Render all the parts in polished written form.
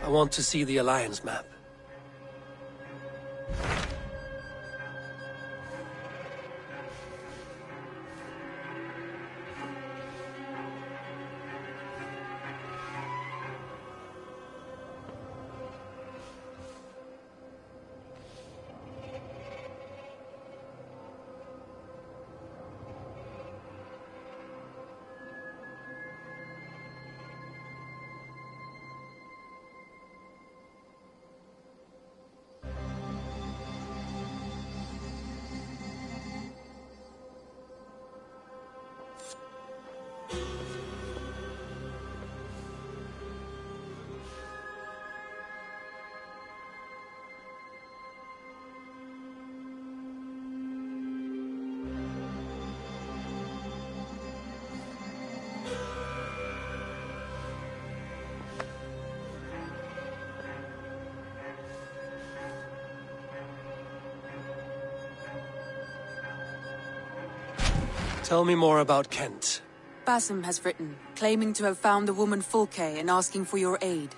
I want to see the Alliance map. Tell me more about Kent. Basim has written, claiming to have found the woman Fulke and asking for your aid.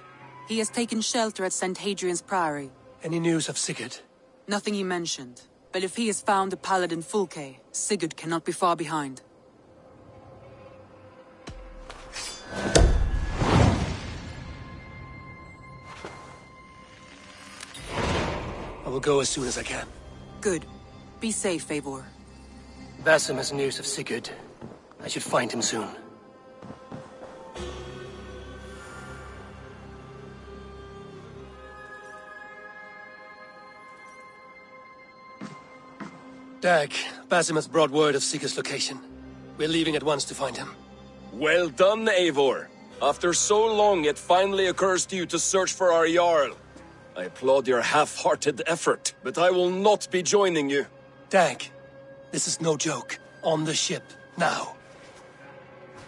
He has taken shelter at St. Hadrian's Priory. Any news of Sigurd? Nothing he mentioned. But if he has found the paladin Fulke, Sigurd cannot be far behind. I will go as soon as I can. Good. Be safe, Eivor. Basim has news of Sigurd. I should find him soon. Dag, Basim has brought word of Sigurd's location. We're leaving at once to find him. Well done, Eivor. After so long, it finally occurs to you to search for our Jarl. I applaud your half-hearted effort, but I will not be joining you. Dag, this is no joke. On the ship, now.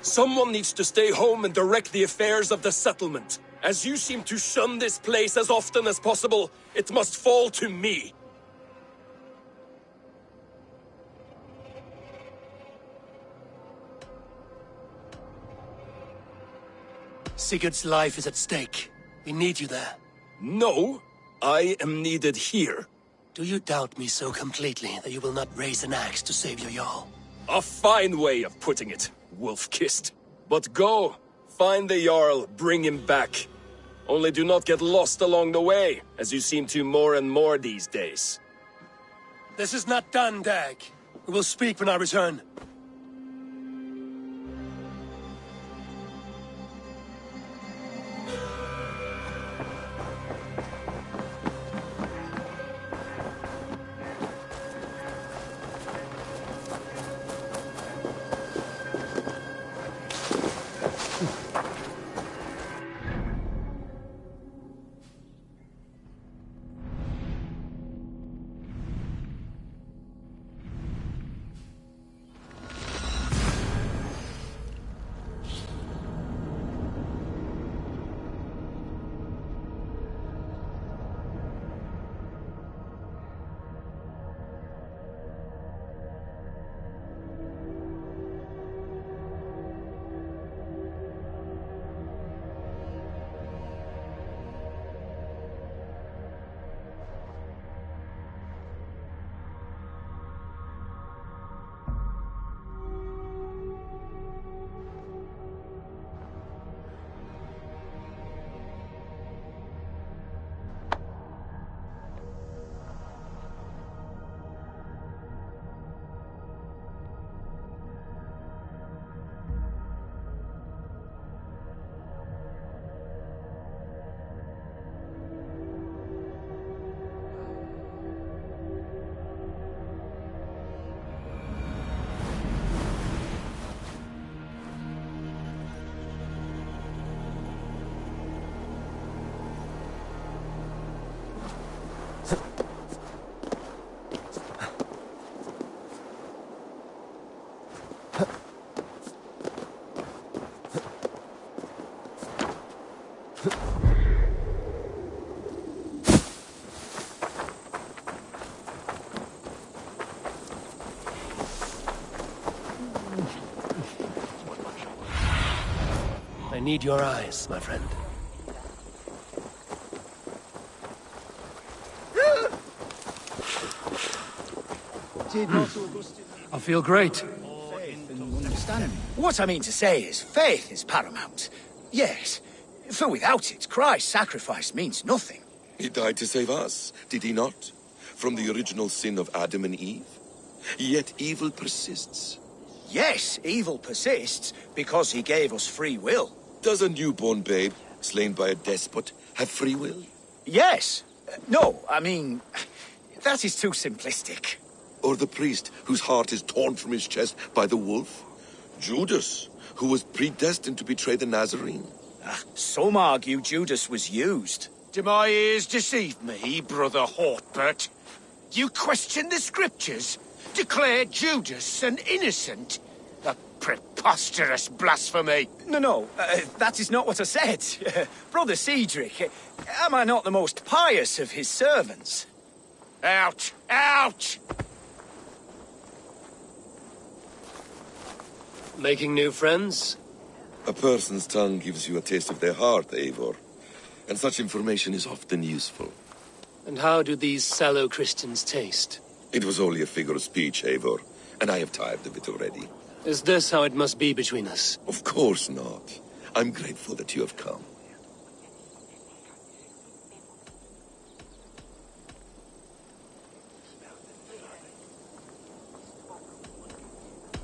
Someone needs to stay home and direct the affairs of the settlement. As you seem to shun this place as often as possible, it must fall to me. Sigurd's life is at stake. We need you there. No, I am needed here. Do you doubt me so completely that you will not raise an axe to save your Jarl? A fine way of putting it, wolf-kissed. But go, find the Jarl, bring him back. Only do not get lost along the way, as you seem to more and more these days. This is not done, Dag. We will speak when I return. I need your eyes, my friend. I feel great. What I mean to say is, faith is paramount. Yes, for without it, Christ's sacrifice means nothing. He died to save us, did he not? From the original sin of Adam and Eve? Yet evil persists. Yes, evil persists because he gave us free will. Does a newborn babe, slain by a despot, have free will? Yes. No, I mean, that is too simplistic. Or the priest whose heart is torn from his chest by the wolf? Judas, who was predestined to betray the Nazarene? Some argue Judas was used. Do my ears deceive me, Brother Hortbert? You question the scriptures? Declare Judas an innocent? A preposterous blasphemy! No, that is not what I said. Brother Cedric, am I not the most pious of his servants? Out! Out! Making new friends? A person's tongue gives you a taste of their heart, Eivor. And such information is often useful. And how do these sallow Christians taste? It was only a figure of speech, Eivor, and I have tired of it already. Is this how it must be between us? Of course not. I'm grateful that you have come.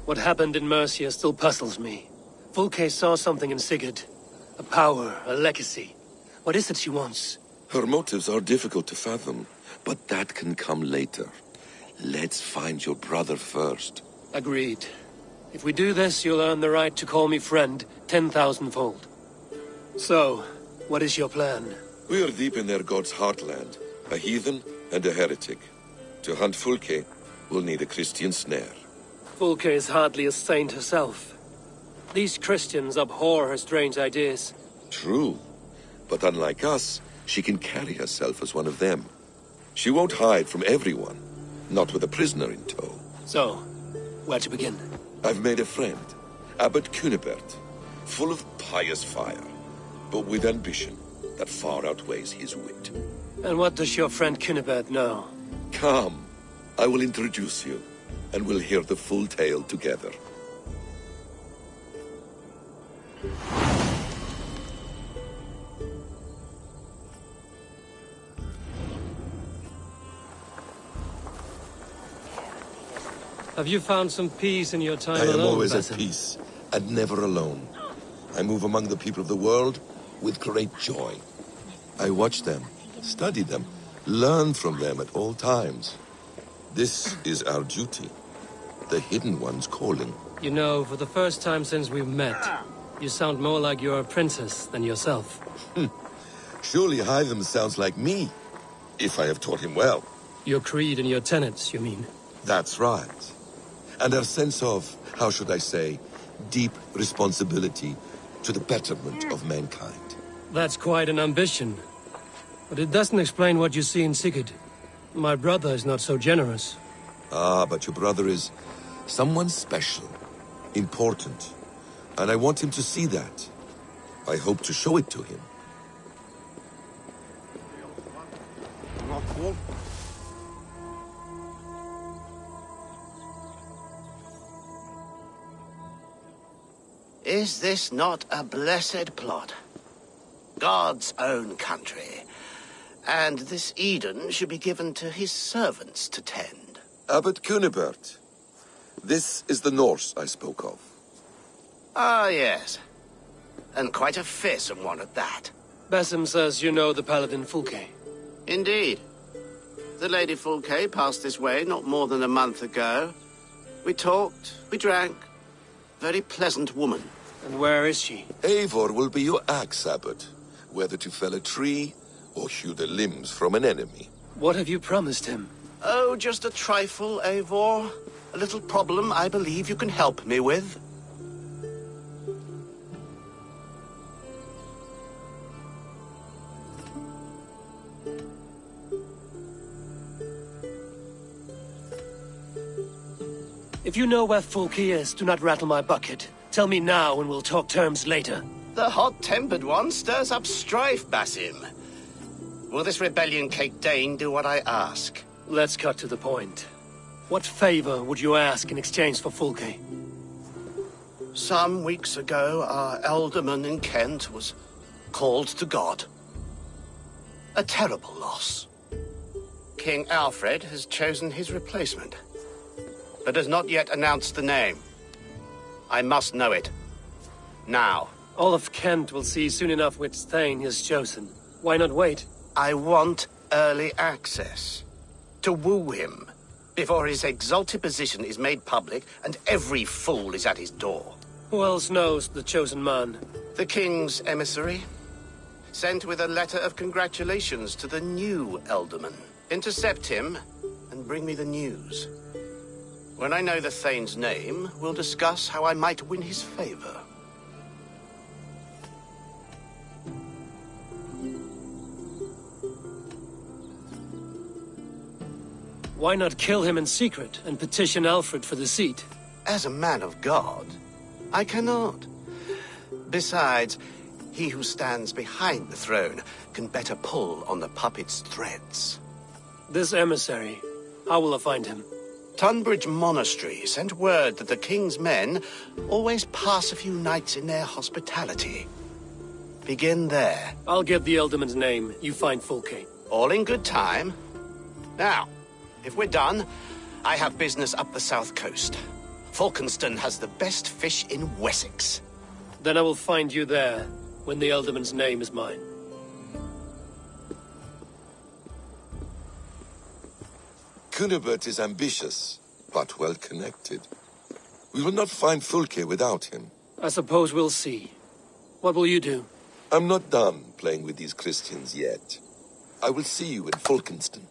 What happened in Mercia still puzzles me. Fulke saw something in Sigurd. A power, a legacy. What is it she wants? Her motives are difficult to fathom, but that can come later. Let's find your brother first. Agreed. If we do this, you'll earn the right to call me friend 10,000-fold. So, what is your plan? We are deep in their god's heartland, a heathen and a heretic. To hunt Fulke, we'll need a Christian snare. Fulke is hardly a saint herself. These Christians abhor her strange ideas. True, but unlike us, she can carry herself as one of them. She won't hide from everyone, not with a prisoner in tow. So, where to begin? I've made a friend, Abbot Cunibert, full of pious fire, but with ambition that far outweighs his wit. And what does your friend Cunibert know? Come, I will introduce you, and we'll hear the full tale together. Have you found some peace in your time I am alone, always Basim? at peace, and never alone. I move among the people of the world with great joy. I watch them, study them, learn from them at all times. This is our duty, the Hidden One's calling. You know, for the first time since we've met, you sound more like you're a princess than yourself. Surely Hytham sounds like me, if I have taught him well. Your creed and your tenets, you mean? That's right. And our sense of, how should I say, deep responsibility to the betterment of mankind. That's quite an ambition. But it doesn't explain what you see in Sigurd. My brother is not so generous. Ah, but your brother is someone special, important, and I want him to see that. I hope to show it to him. Is this not a blessed plot? God's own country. And this Eden should be given to his servants to tend. Abbot Cunibert. This is the Norse I spoke of. Ah, yes. And quite a fearsome one at that. Basim says you know the paladin Fulke. Indeed. The Lady Fulke passed this way not more than a month ago. We talked, we drank. Very pleasant woman. And where is she? Eivor will be your axe, Abbot, whether to fell a tree or hew the limbs from an enemy. What have you promised him? Oh, just a trifle, Eivor. A little problem I believe you can help me with. If you know where Fulke is, do not rattle my bucket. Tell me now and we'll talk terms later. The hot-tempered one stirs up strife, Basim. Will this rebellion-caked Dane do what I ask? Let's cut to the point. What favor would you ask in exchange for Fulke? Some weeks ago, our alderman in Kent was called to God. A terrible loss. King Alfred has chosen his replacement, but has not yet announced the name. I must know it. Now. All of Kent will see soon enough which Thane he has chosen. Why not wait? I want early access. To woo him, before his exalted position is made public and every fool is at his door. Who else knows the chosen man? The king's emissary, sent with a letter of congratulations to the new alderman. Intercept him and bring me the news. When I know the Thane's name, we'll discuss how I might win his favor. Why not kill him in secret and petition Alfred for the seat? As a man of God, I cannot. Besides, he who stands behind the throne can better pull on the puppet's threads. This emissary, how will I find him? Tunbridge Monastery sent word that the king's men always pass a few nights in their hospitality. Begin there. I'll get the Alderman's name. You find Fulke. All in good time. Now, if we're done, I have business up the south coast. Falkenston has the best fish in Wessex. Then I will find you there, when the Alderman's name is mine. Cunibert is ambitious, but well-connected. We will not find Fulke without him. I suppose we'll see. What will you do? I'm not done playing with these Christians yet. I will see you in Falkenston.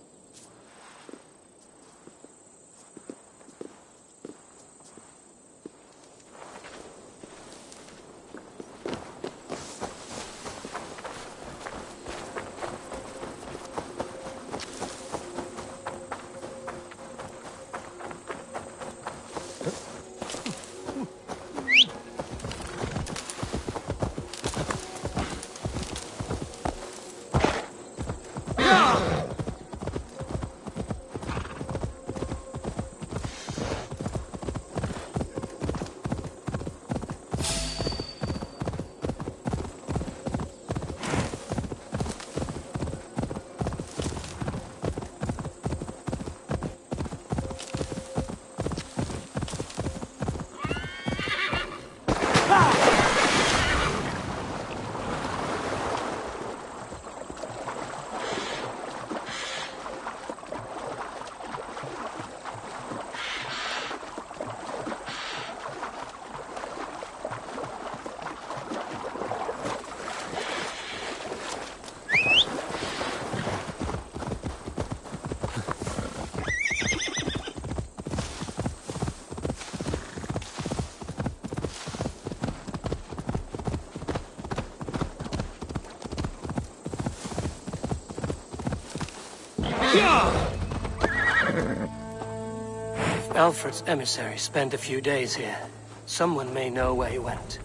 If Alfred's emissary spent a few days here, someone may know where he went.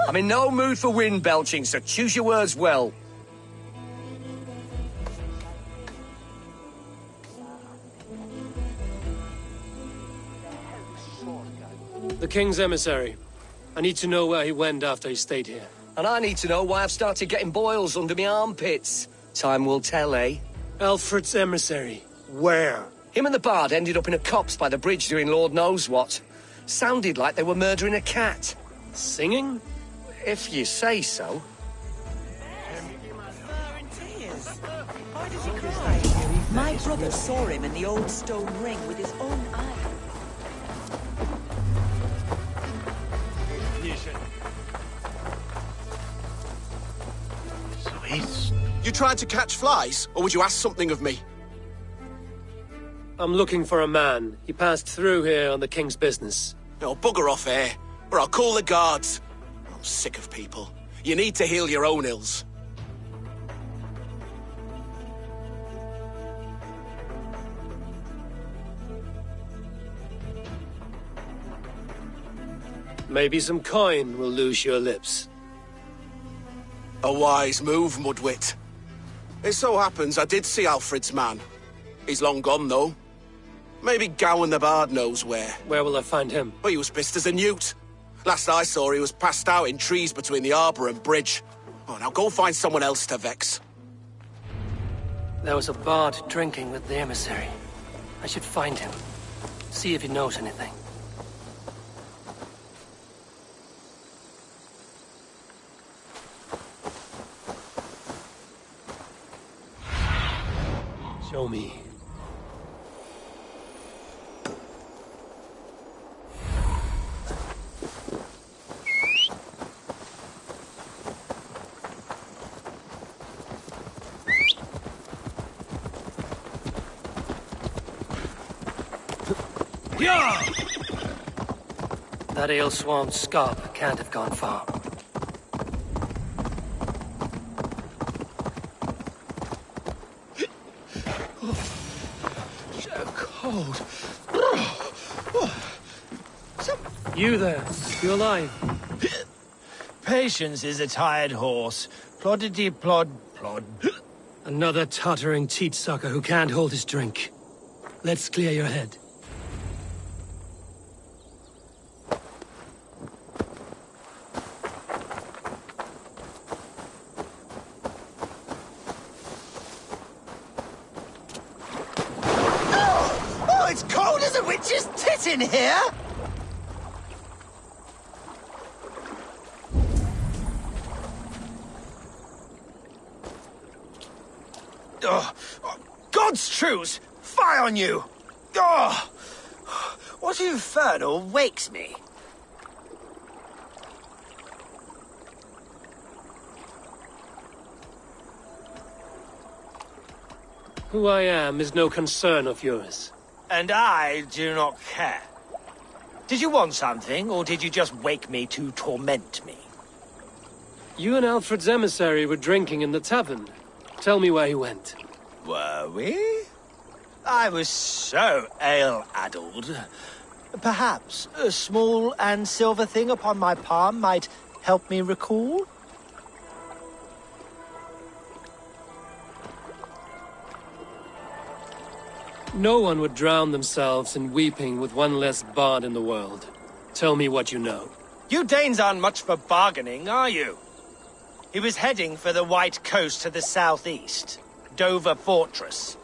I'm in no mood for wind belching, so choose your words well. The king's emissary. I need to know where he went after he stayed here. And I need to know why I've started getting boils under my armpits. Time will tell, eh? Alfred's emissary. Where? Him and the bard ended up in a copse by the bridge doing Lord knows what. Sounded like they were murdering a cat. Singing? If you say so. My brother saw him in the old stone ring with his own eyes. You tried to catch flies, or would you ask something of me? I'm looking for a man. He passed through here on the king's business. No, bugger off here, or I'll call the guards. I'm sick of people. You need to heal your own ills. Maybe some coin will loose your lips. A wise move, Mudwit. It so happens I did see Alfred's man. He's long gone, though. Maybe Gowan the Bard knows where. Where will I find him? Well, he was pissed as a newt. Last I saw, he was passed out in trees between the arbour and bridge. Oh, now go find someone else to vex. There was a bard drinking with the emissary. I should find him. See if he knows anything. Show me. That ale swamp scarp can't have gone far. So cold. You there, you alive? Patience is a tired horse. Ploddity plod plod. Another tottering teat sucker who can't hold his drink. Let's clear your head. Oh, it's cold as a witch's tit in here! Oh, God's truce! Fire on you! Oh, what infernal wakes me? Who I am is no concern of yours. And I do not care. Did you want something, or did you just wake me to torment me? You and Alfred's emissary were drinking in the tavern. Tell me where he went. Were we? I was so ale-addled. Perhaps a small and silver thing upon my palm might help me recall? No one would drown themselves in weeping with one less bard in the world. Tell me what you know. You Danes aren't much for bargaining, are you? He was heading for the White Coast to the southeast. Dover Fortress.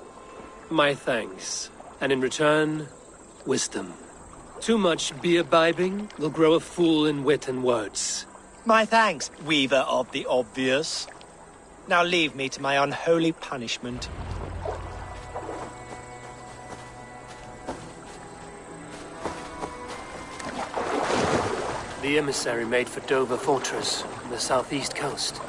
My thanks. And in return, wisdom. Too much beer-bibbing will grow a fool in wit and words. My thanks, Weaver of the Obvious. Now leave me to my unholy punishment. The emissary made for Dover Fortress on the southeast coast.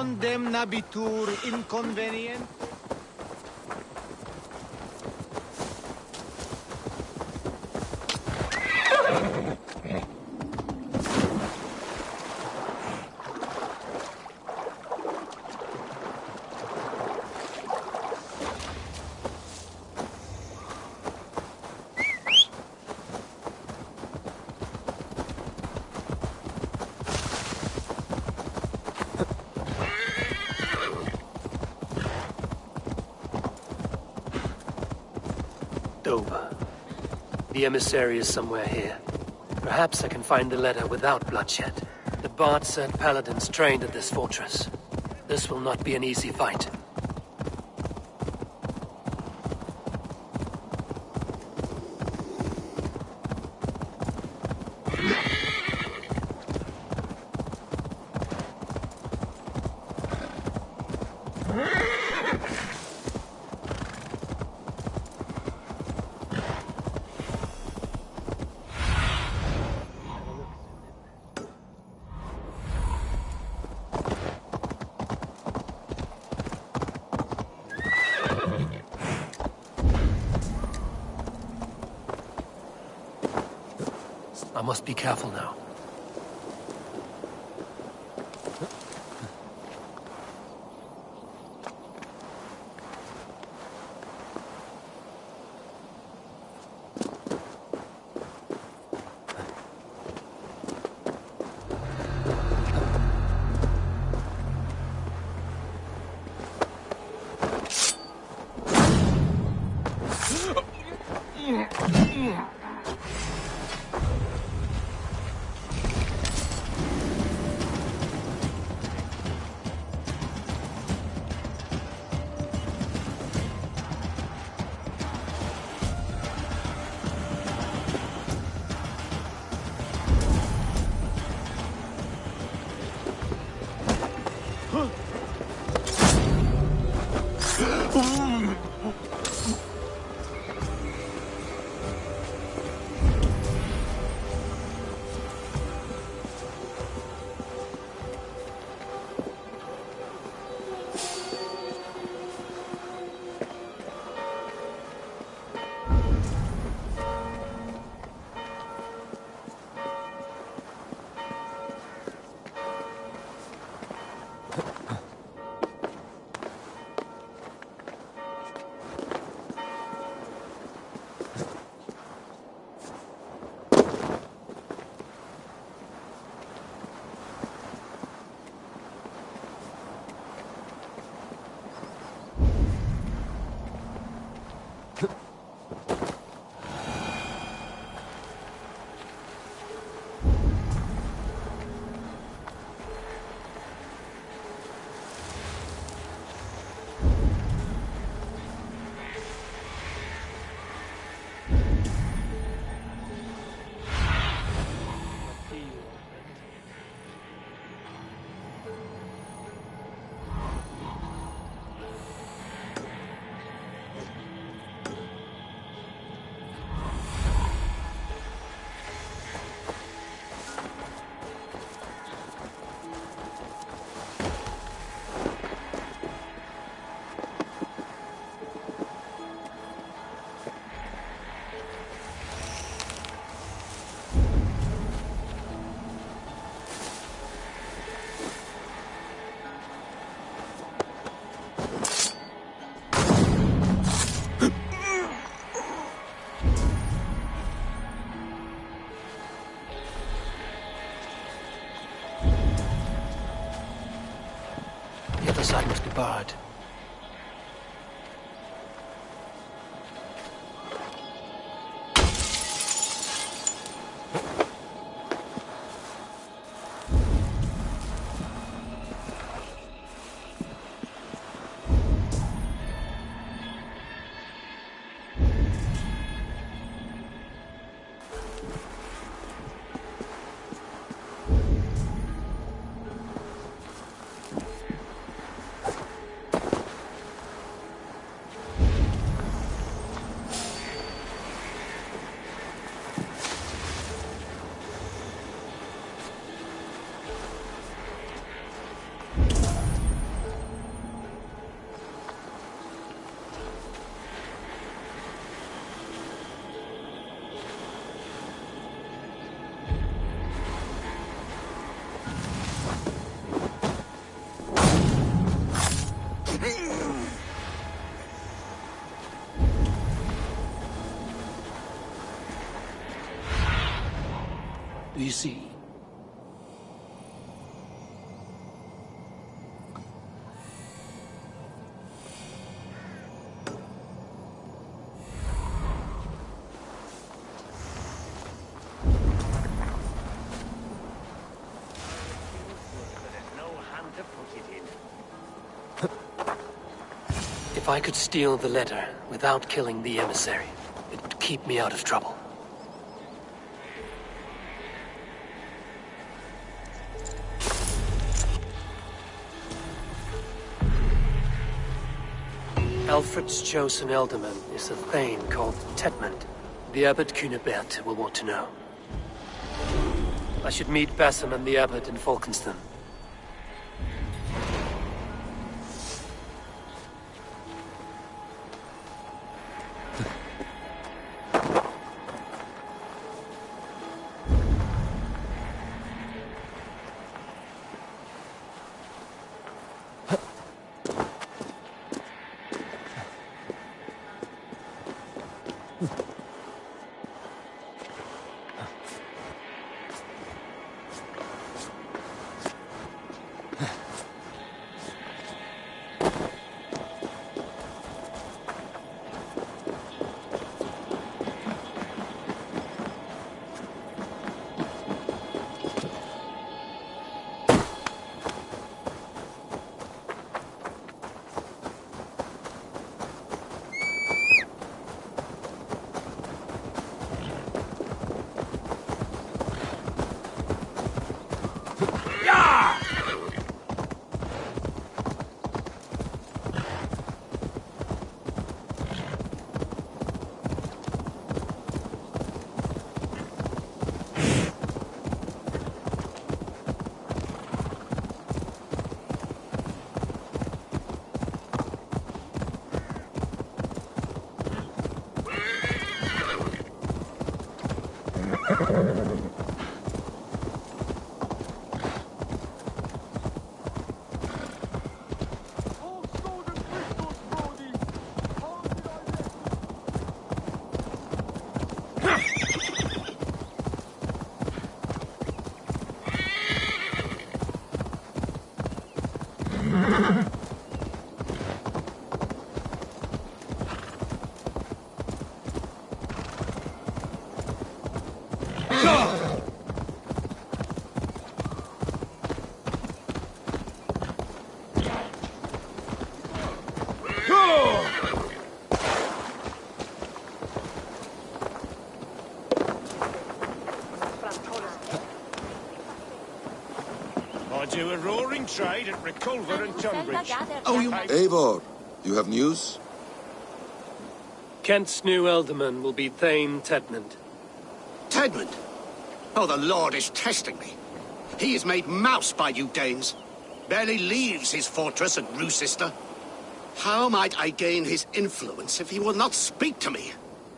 condemnabitur inconvenient. Dover. The emissary is somewhere here. Perhaps I can find the letter without bloodshed. The Bard said paladins trained at this fortress. This will not be an easy fight. I must be careful now. The other side must be barred. Do you see? If I could steal the letter without killing the emissary, it would keep me out of trouble. Alfred's chosen ealdorman is a thane called Tedmund. The Abbot Cunibert will want to know. I should meet Basim and the Abbot in Falkenston. I do a roaring trade at Reculver and Tunbridge. Oh, you... Eivor, you have news? Kent's new ealdorman will be Thane Tedmund. Tedmund? Oh, the Lord is testing me. He is made mouse by you Danes. Barely leaves his fortress at Roosister. How might I gain his influence if he will not speak to me?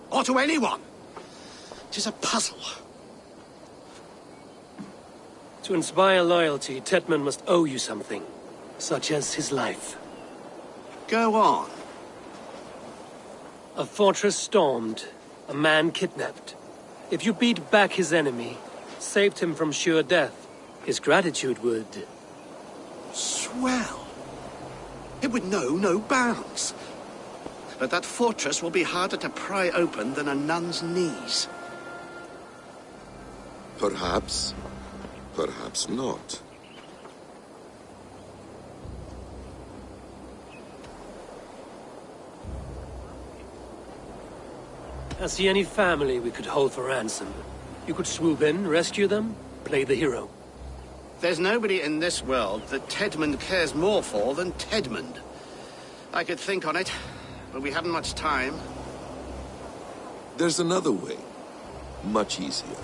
Or to anyone? 'Tis a puzzle. To inspire loyalty, Tedmund must owe you something, such as his life. Go on. A fortress stormed, a man kidnapped. If you beat back his enemy, saved him from sure death, his gratitude would... Swell. It would know no bounds. But that fortress will be harder to pry open than a nun's knees. Perhaps. Perhaps not. I see any family we could hold for ransom. You could swoop in, rescue them, play the hero. There's nobody in this world that Tedmund cares more for than Tedmund. I could think on it, but we haven't much time. There's another way. Much easier.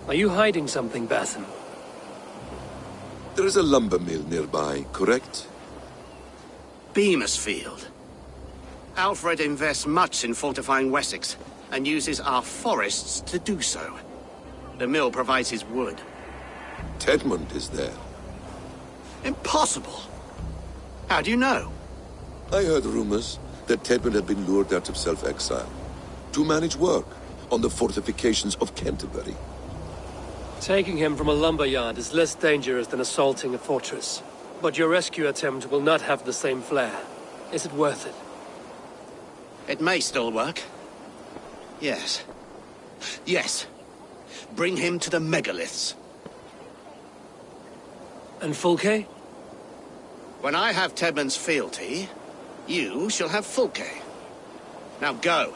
Are you hiding something, Basim? There is a lumber mill nearby, correct? Beamisfield. Alfred invests much in fortifying Wessex, and uses our forests to do so. The mill provides his wood. Tedmund is there. Impossible! How do you know? I heard rumors that Tedmund had been lured out of self-exile to manage work on the fortifications of Canterbury. Taking him from a lumberyard is less dangerous than assaulting a fortress. But your rescue attempt will not have the same flair. Is it worth it? It may still work. Yes. Yes. Bring him to the megaliths. And Fulke? When I have Tedman's fealty, you shall have Fulke. Now go.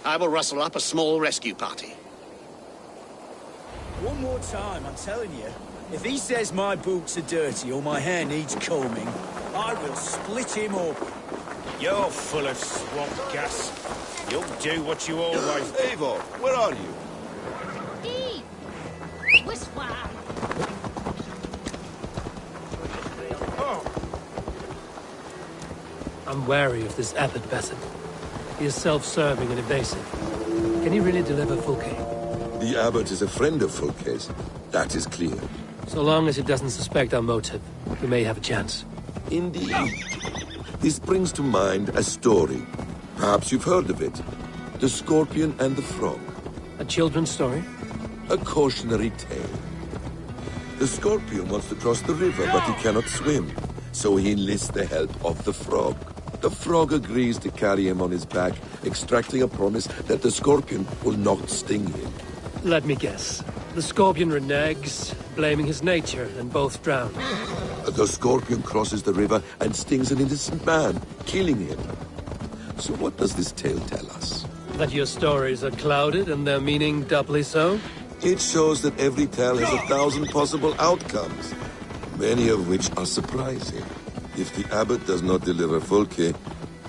I will rustle up a small rescue party. One more time, I'm telling you. If he says my boots are dirty or my hair needs combing, I will split him up. You're full of swamp gas. You'll do what you always... Eivor, where are you? I'm wary of this Abbot Bassett. He is self-serving and evasive. Can he really deliver Fulke? The abbot is a friend of Fulke's. That is clear. So long as he doesn't suspect our motive, we may have a chance. Indeed. This brings to mind a story. Perhaps you've heard of it. The Scorpion and the Frog. A children's story? A cautionary tale. The Scorpion wants to cross the river, but he cannot swim. So he enlists the help of the Frog. The Frog agrees to carry him on his back, extracting a promise that the Scorpion will not sting him. Let me guess. The Scorpion reneges, blaming his nature, and both drown. The Scorpion crosses the river and stings an innocent man, killing him. So what does this tale tell us? That your stories are clouded and their meaning doubly so? It shows that every tale has 1,000 possible outcomes, many of which are surprising. If the abbot does not deliver Fulke,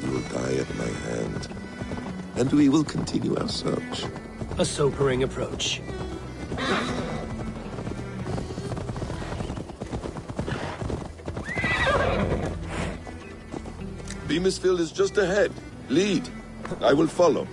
he will die at my hand. And we will continue our search. A sobering approach. Beamisfield is just ahead. Lead. I will follow.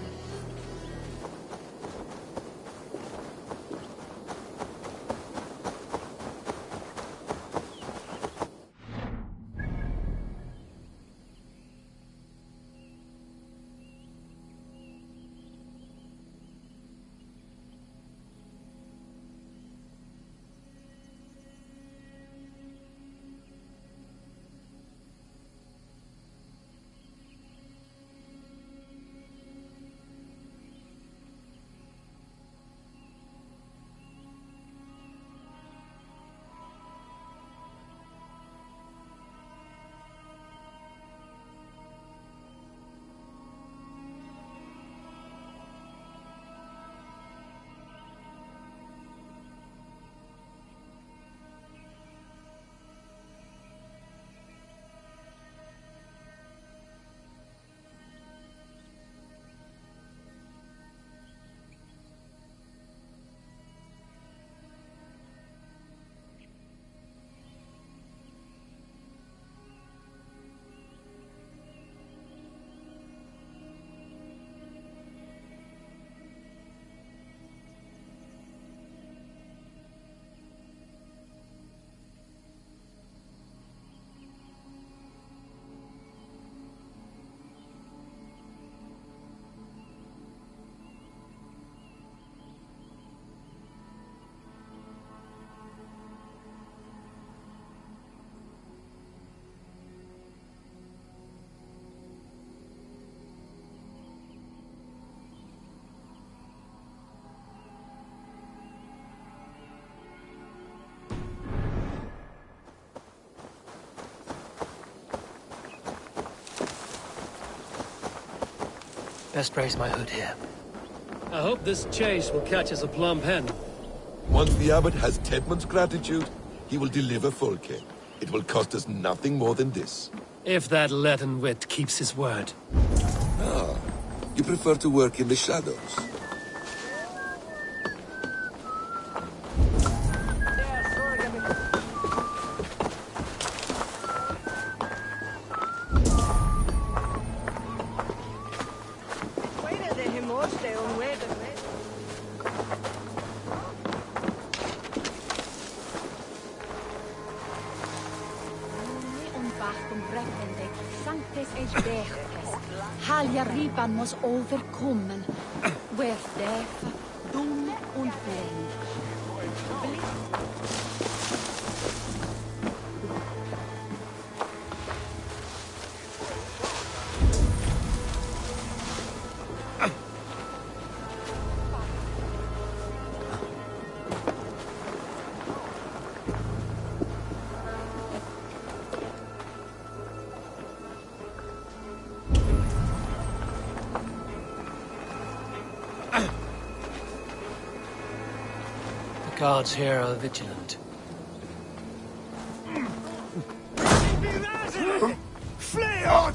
Best raise my hood here. I hope this chase will catch us a plump hen. Once the abbot has Tedman's gratitude, he will deliver Fulke. It will cost us nothing more than this. If that leaden wit keeps his word. Ah, you prefer to work in the shadows. Muss overkommen. Werd därför dum und blind. The guards here are vigilant. Flee on!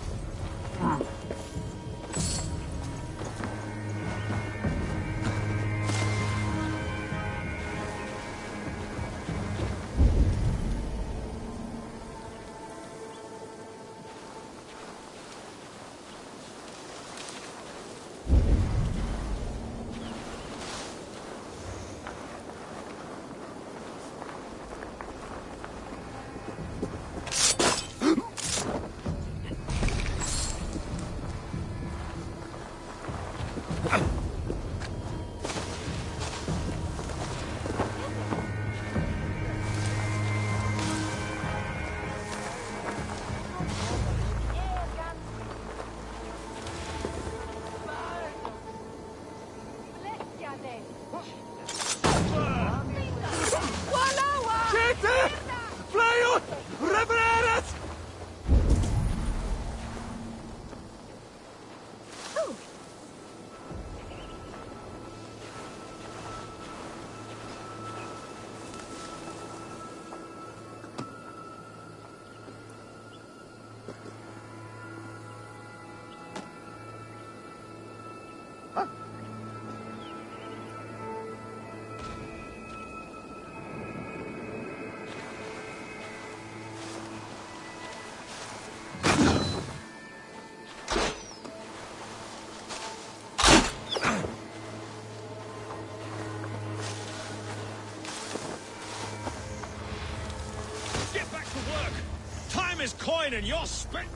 Is coin and you're spent.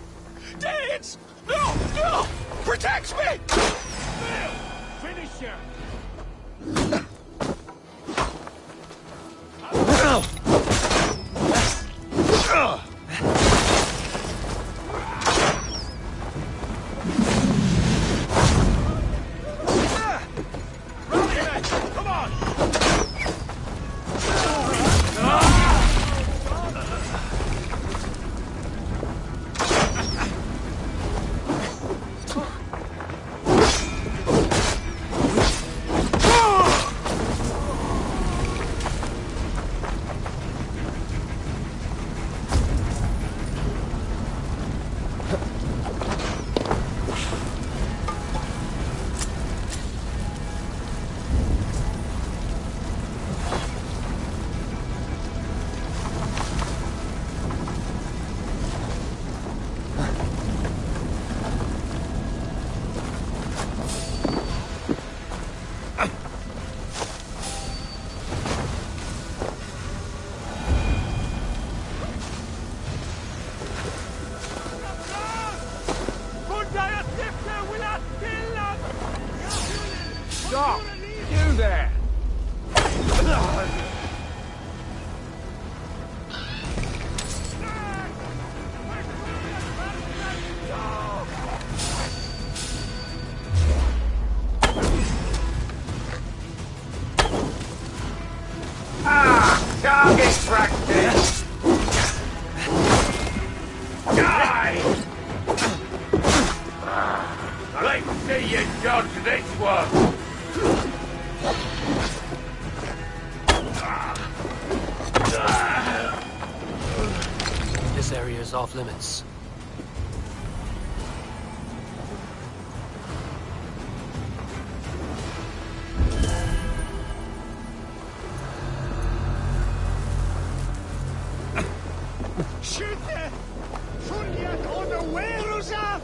Dance! No! No! Protect me! Finish her! Come on! Stop! You there! Target practice! Die! Let's see you dodge this one! This area is off limits. Skjute! Fulgjert unaware seg!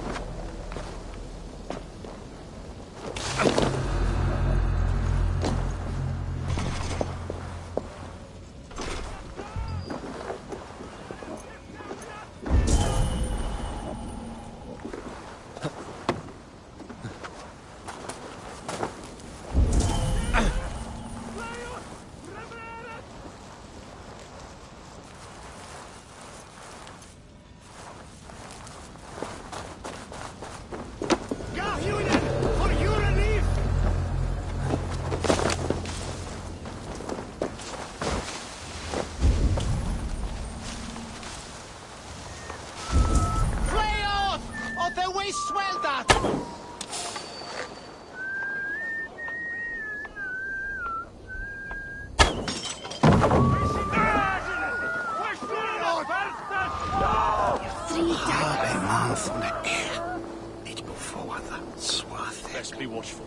Best be watchful.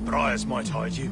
Briars might hide you.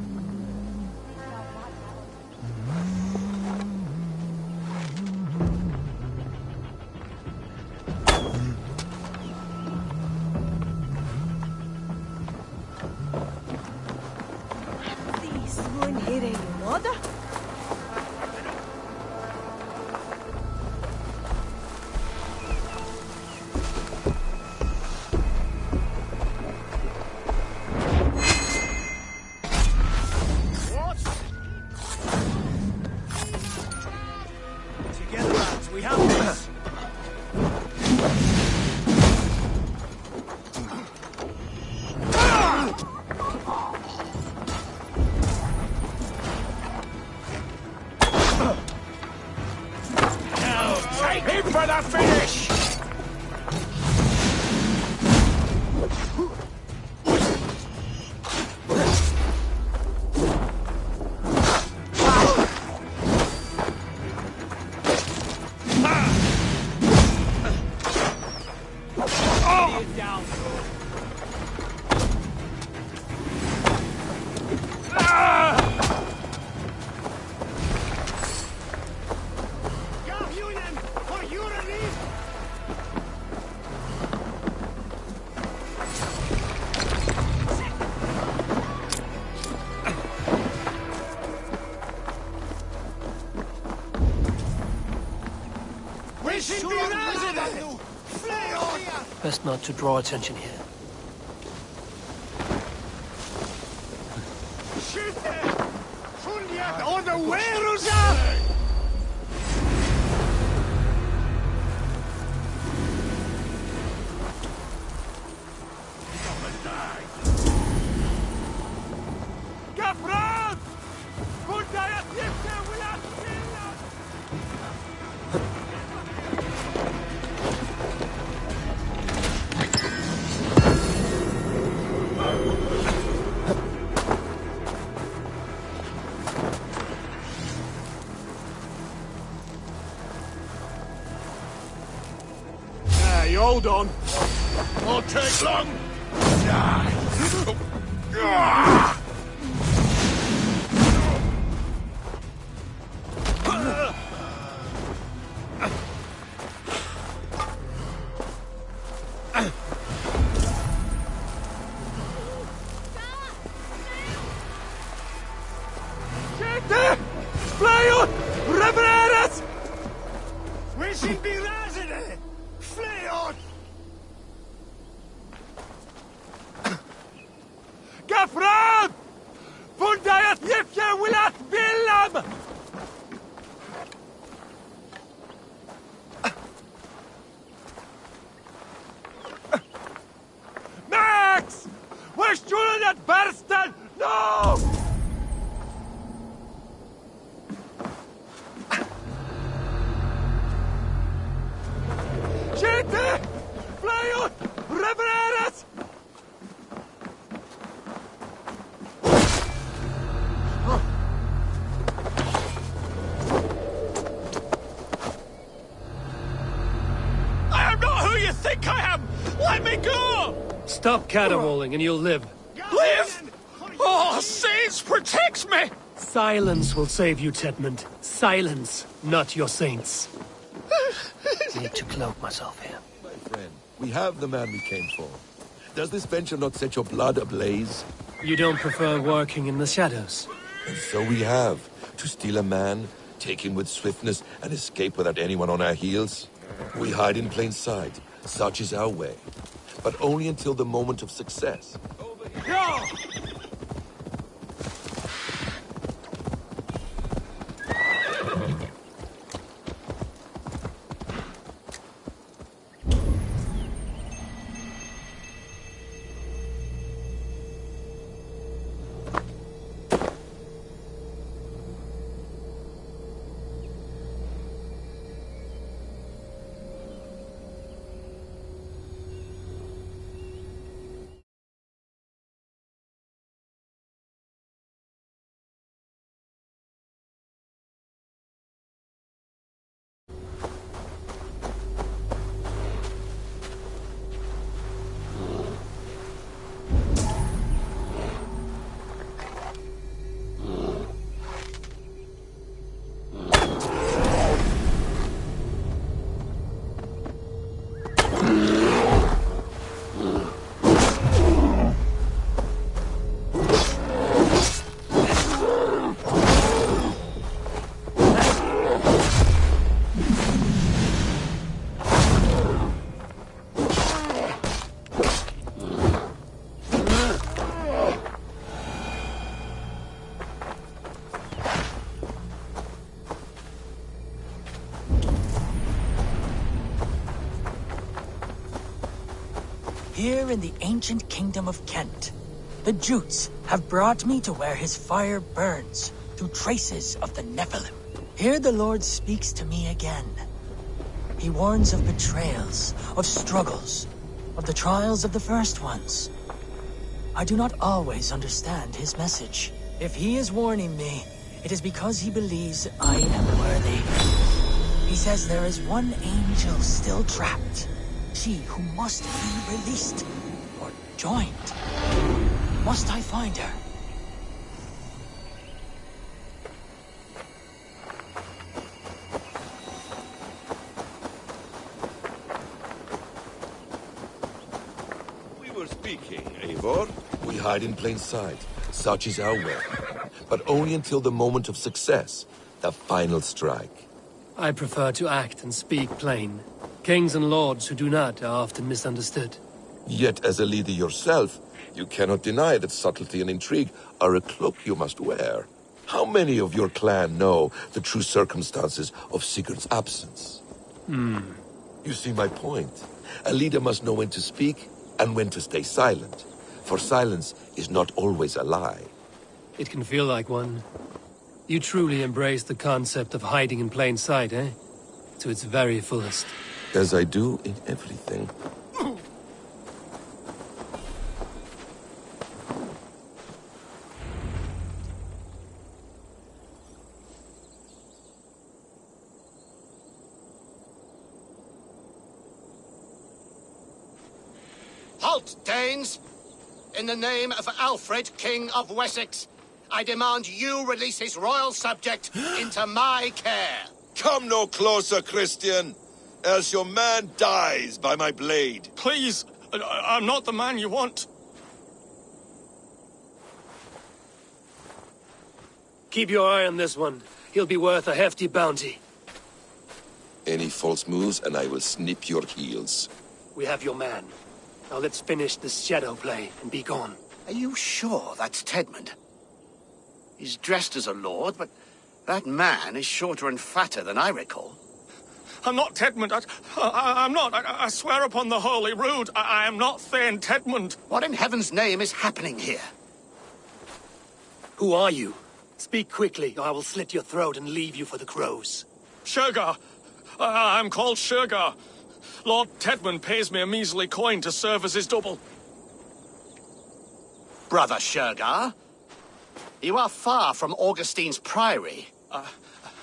Together, lads, we have this. Take him for the finish! Best not to draw attention here. Hold on. Won't take long. Stop caterwauling and you'll live. Live? Oh, saints, protect me! Silence will save you, Tedmund. Silence, not your saints. Need to cloak myself here. My friend, we have the man we came for. Does this venture not set your blood ablaze? You don't prefer working in the shadows? And so we have. To steal a man, take him with swiftness, and escape without anyone on our heels? We hide in plain sight. Such is our way. But only until the moment of success. Here in the ancient kingdom of Kent, the Jutes have brought me to where his fire burns, through traces of the Nephilim. Here the Lord speaks to me again. He warns of betrayals, of struggles, of the trials of the first ones. I do not always understand his message. If he is warning me, it is because he believes I am worthy. He says there is one angel still trapped. She who must be released, or joined. Must I find her? We were speaking, Eivor. We hide in plain sight. Such is our way. But only until the moment of success, the final strike. I prefer to act and speak plain. Kings and lords who do not are often misunderstood. Yet as a leader yourself, you cannot deny that subtlety and intrigue are a cloak you must wear. How many of your clan know the true circumstances of Sigurd's absence? You see my point. A leader must know when to speak and when to stay silent. For silence is not always a lie. It can feel like one. You truly embrace the concept of hiding in plain sight, eh? To its very fullest. As I do in everything. Halt, Danes! In the name of Alfred, King of Wessex, I demand you release his royal subject into my care. Come no closer, Christian, else your man dies by my blade. Please, I'm not the man you want. Keep your eye on this one. He'll be worth a hefty bounty. Any false moves and I will snip your heels. We have your man. Now let's finish this shadow play and be gone. Are you sure that's Tedmund? He's dressed as a lord, but that man is shorter and fatter than I recall. I'm not Tedmund. I'm not. I swear upon the Holy Rood, I am not Thane Tedmund. What in heaven's name is happening here? Who are you? Speak quickly, or I will slit your throat and leave you for the crows. Shergar. I'm called Shergar. Lord Tedmund pays me a measly coin to serve as his double. Brother Shergar? You are far from Augustine's priory.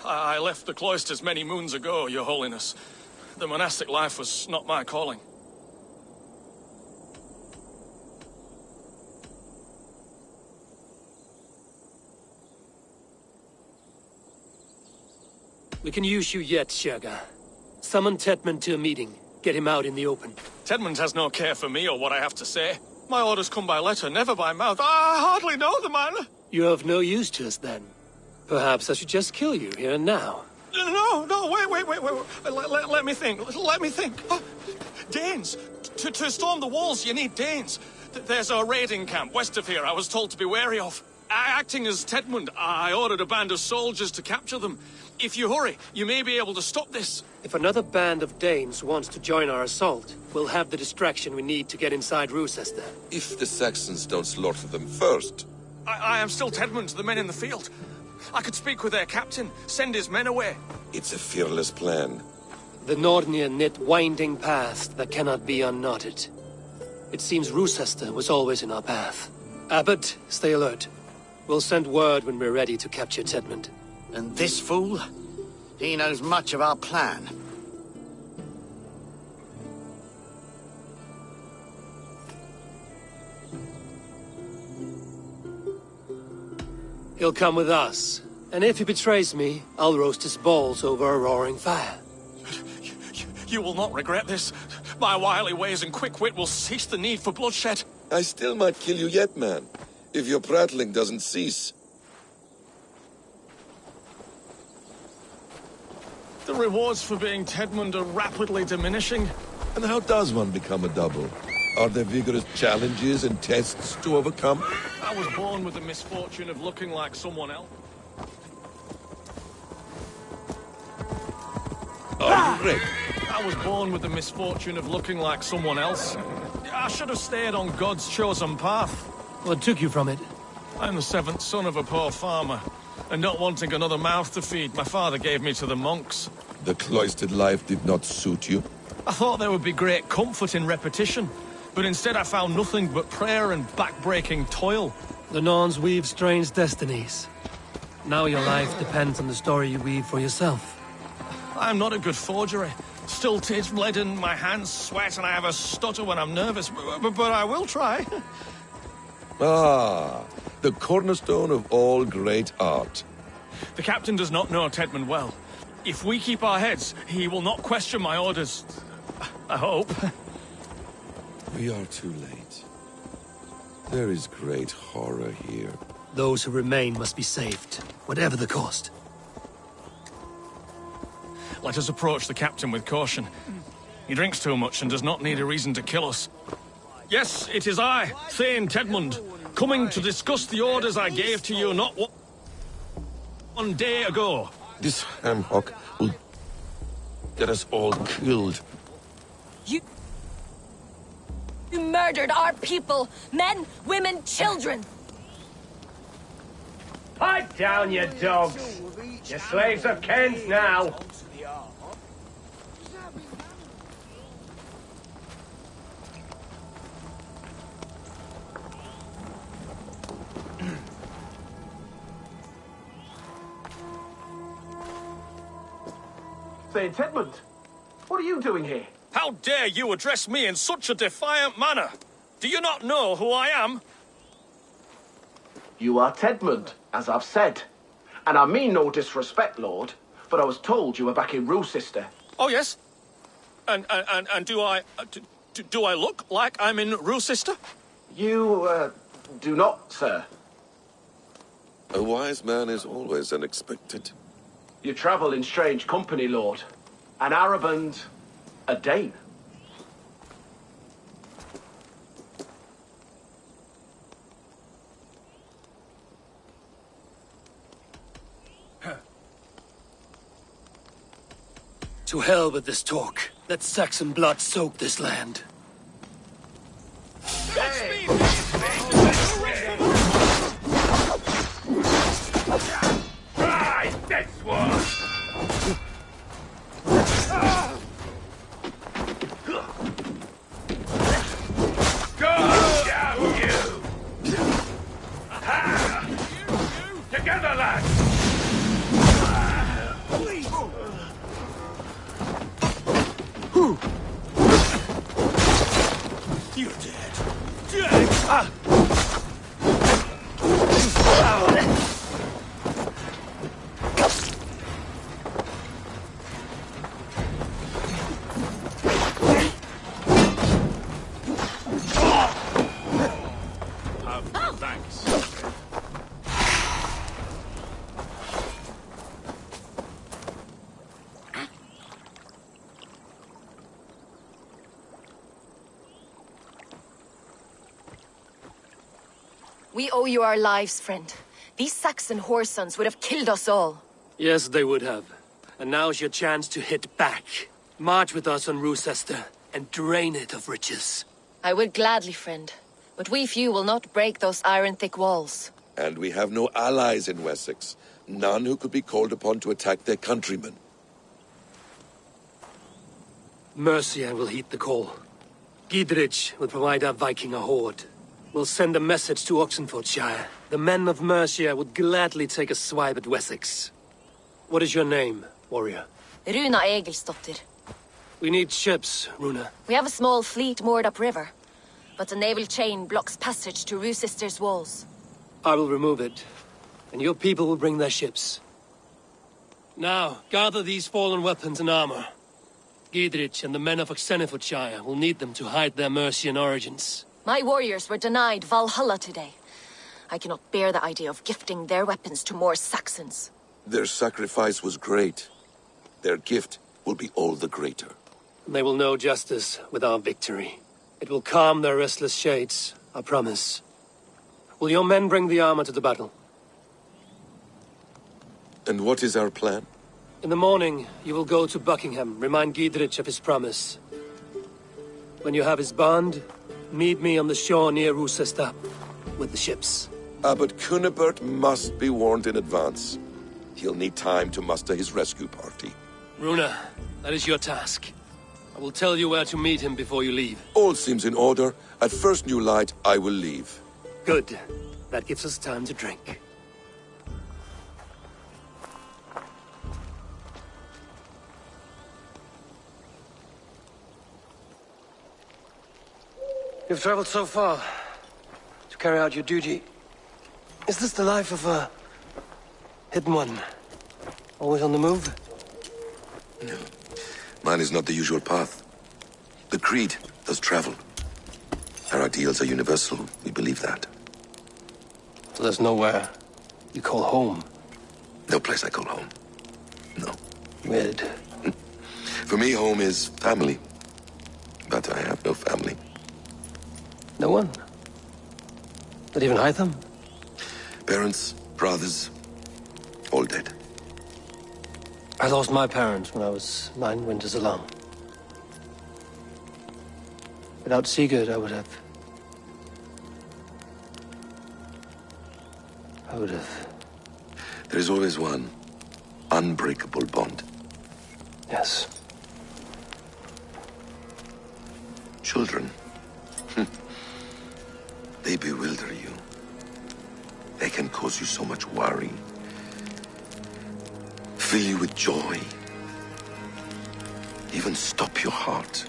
I left the cloisters many moons ago, Your Holiness. The monastic life was not my calling. We can use you yet, Shergar. Summon Tedmund to a meeting. Get him out in the open. Tedmund has no care for me or what I have to say. My orders come by letter, never by mouth. I hardly know the man. You're of no use to us, then. Perhaps I should just kill you here and now. No, wait. Let me think. Danes. To storm the walls, you need Danes. There's a raiding camp west of here I was told to be wary of. Acting as Tedmund, I ordered a band of soldiers to capture them. If you hurry, you may be able to stop this. If another band of Danes wants to join our assault, we'll have the distraction we need to get inside Rochester. If the Saxons don't slaughter them first. I am still Tedmund to the men in the field. I could speak with their captain, send his men away. It's a fearless plan. The Nordnir knit winding paths that cannot be unknotted. It seems Rochester was always in our path. Abbot, stay alert. We'll send word when we're ready to capture Tedmund. And this fool? He knows much of our plan. He'll come with us. And if he betrays me, I'll roast his balls over a roaring fire. You will not regret this. My wily ways and quick wit will cease the need for bloodshed. I still might kill you yet, man. If your prattling doesn't cease. The rewards for being Tedmund are rapidly diminishing. And how does one become a double? Are there vigorous challenges and tests to overcome? I was born with the misfortune of looking like someone else. Are you ready? I was born with the misfortune of looking like someone else. I should have stayed on God's chosen path. What took you from it? I'm the seventh son of a poor farmer, and not wanting another mouth to feed, my father gave me to the monks. The cloistered life did not suit you? I thought there would be great comfort in repetition, but instead I found nothing but prayer and back-breaking toil. The Norns weave strange destinies. Now your life depends on the story you weave for yourself. I'm not a good forgery. Still taste leaden, my hands sweat, and I have a stutter when I'm nervous, but I will try. Ah, the cornerstone of all great art. The captain does not know Tedmund well. If we keep our heads, he will not question my orders. I hope. We are too late. There is great horror here. Those who remain must be saved, whatever the cost. Let us approach the captain with caution. He drinks too much and does not need a reason to kill us. Yes, it is I, Thane Tedmund, coming to discuss the orders I gave to you not one day ago. This hamhock will get us all killed. You murdered our people! Men, women, children! Pipe down, you dogs! Your slaves of Kent now! Thane Tedmund, what are you doing here? How dare you address me in such a defiant manner? Do you not know who I am? You are Tedmund, as I've said. And I mean no disrespect, Lord, but I was told you were back in Rochester. Oh, yes? And do I... do I look like I'm in Rochester? You, do not, sir. A wise man is always unexpected. You travel in strange company, Lord. An Arab and a Dane. To hell with this talk. Let Saxon blood soak this land. Try this one! Go down, you! Together, lads! You're dead. Dead! Ah! Thanks. We owe you our lives, friend. These Saxon whoresons would have killed us all. Yes, they would have. And now's your chance to hit back. March with us on Rochester and drain it of riches. I would gladly, friend. But we few will not break those iron-thick walls. And we have no allies in Wessex. None who could be called upon to attack their countrymen. Mercia will heed the call. Gidrich will provide our Viking a horde. We'll send a message to Oxenfordshire. The men of Mercia would gladly take a swipe at Wessex. What is your name, warrior? Runa Egilsdottir. We need ships, Runa. We have a small fleet moored upriver, but the naval chain blocks passage to Rochester's walls. I will remove it, and your people will bring their ships. Now, gather these fallen weapons and armor. Gidrich and the men of Oxenfordshire will need them to hide their Mercian origins. My warriors were denied Valhalla today. I cannot bear the idea of gifting their weapons to more Saxons. Their sacrifice was great. Their gift will be all the greater. They will know justice with our victory. It will calm their restless shades, I promise. Will your men bring the armor to the battle? And what is our plan? In the morning, you will go to Buckingham, remind Gidrich of his promise. When you have his bond, Meet me on the shore near Rusesta, with the ships. But Cunibert must be warned in advance. He'll need time to muster his rescue party. Runa, that is your task. I will tell you where to meet him before you leave. All seems in order. At first new light, I will leave. Good. That gives us time to drink. You've traveled so far to carry out your duty. Is this the life of a hidden one? Always on the move? No. Mine is not the usual path. The Creed does travel. Our ideals are universal. We believe that. So there's nowhere you call home? No place I call home. No. Weird. For me, home is family. But I have no family. No one? Not even Hytham? Parents, brothers, all dead. I lost my parents when I was 9 winters alone. Without Sigurd, I would have... There is always one unbreakable bond. Yes. Children. They bewilder you. They can cause you so much worry. Fill you with joy. Even stop your heart.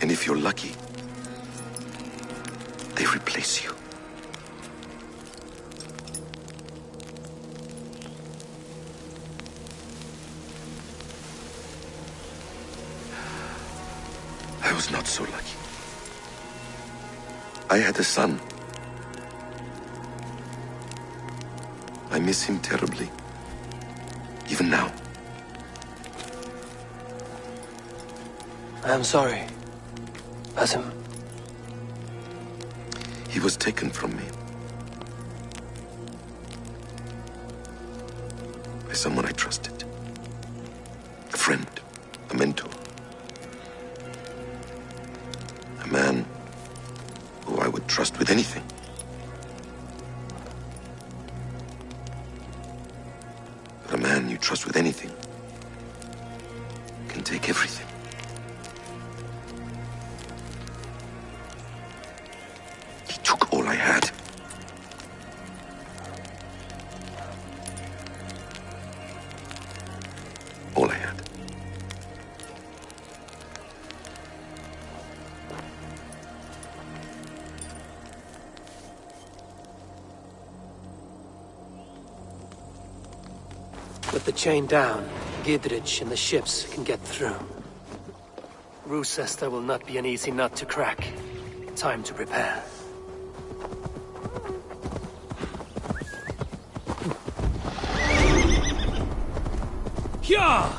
And if you're lucky, they replace you. I was not so lucky. I had a son. I miss him terribly. Even now. I am sorry. Basim. He was taken from me. By someone I trusted. A friend. A mentor. A man who I would trust with anything. But a man you trust with anything can take everything. He took all I had. All I had. With the chain down, Gidrich and the ships can get through. Rusesta will not be an easy nut to crack. Time to prepare. Yeah!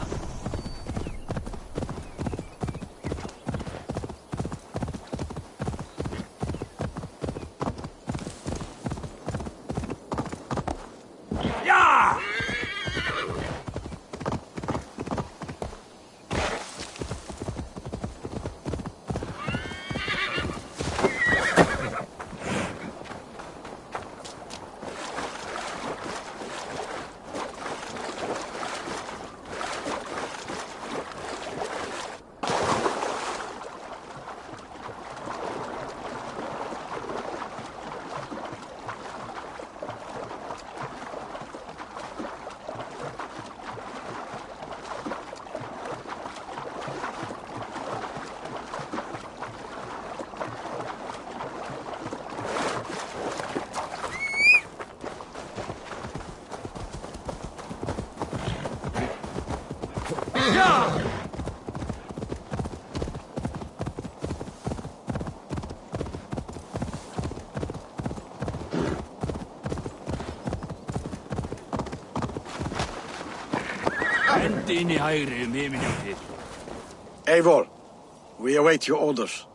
Eivor, we await your orders.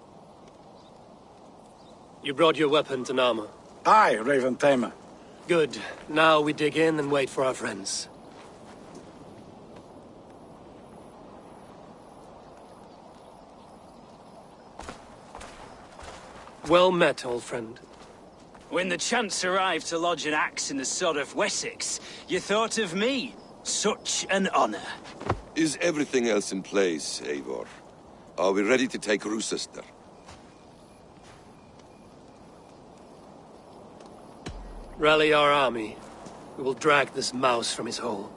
You brought your weapons and armor. Aye, Raven Tamer. Good. Now we dig in and wait for our friends. Well met, old friend. When the chance arrived to lodge an axe in the sod of Wessex, you thought of me. Such an honor. Is everything else in place, Eivor? Are we ready to take Rochester? Rally our army. We will drag this mouse from his hole.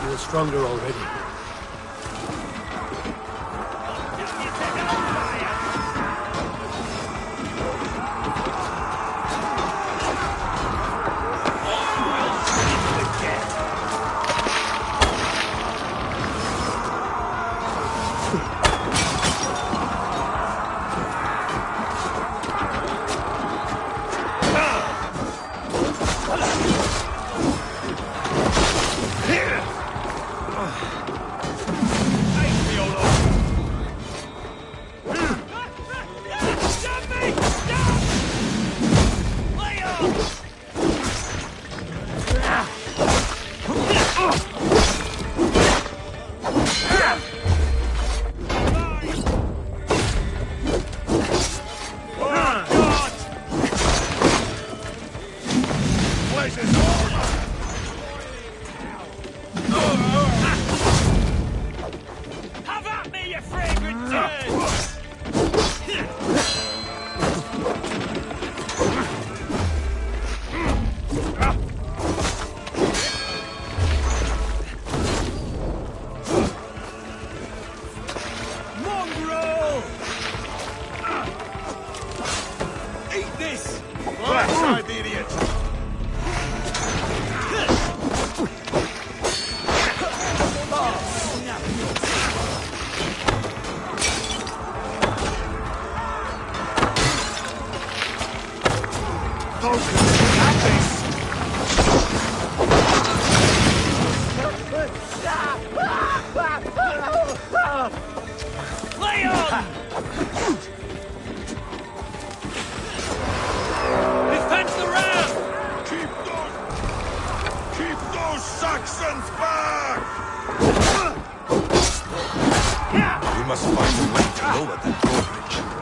Feel stronger already.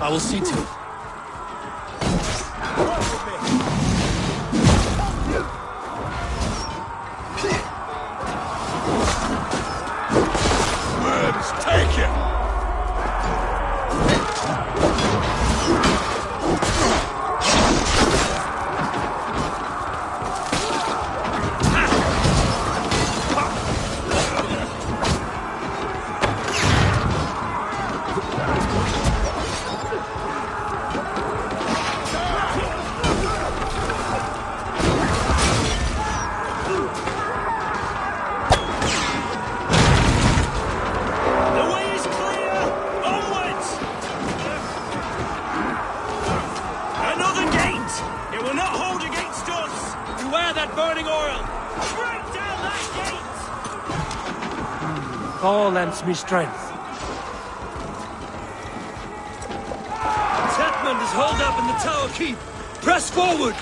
I will see to it. Take it! All lends me strength. Tedmund is holed up in the tower keep. Press forward!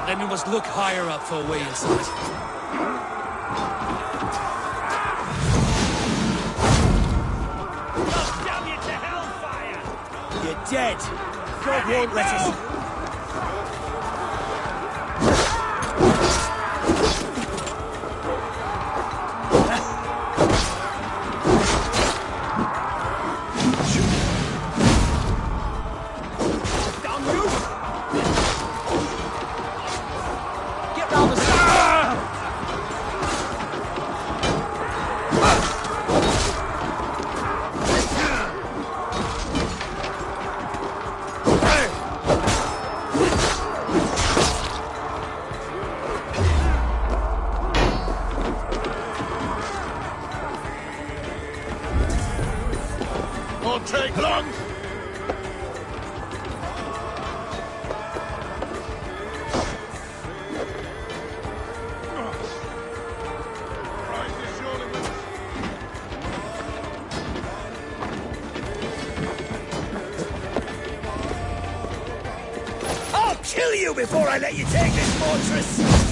Then we must look higher up for a way inside. Damn you to hellfire! You're dead. God won't let us. take long! I'll kill you before I let you take this fortress!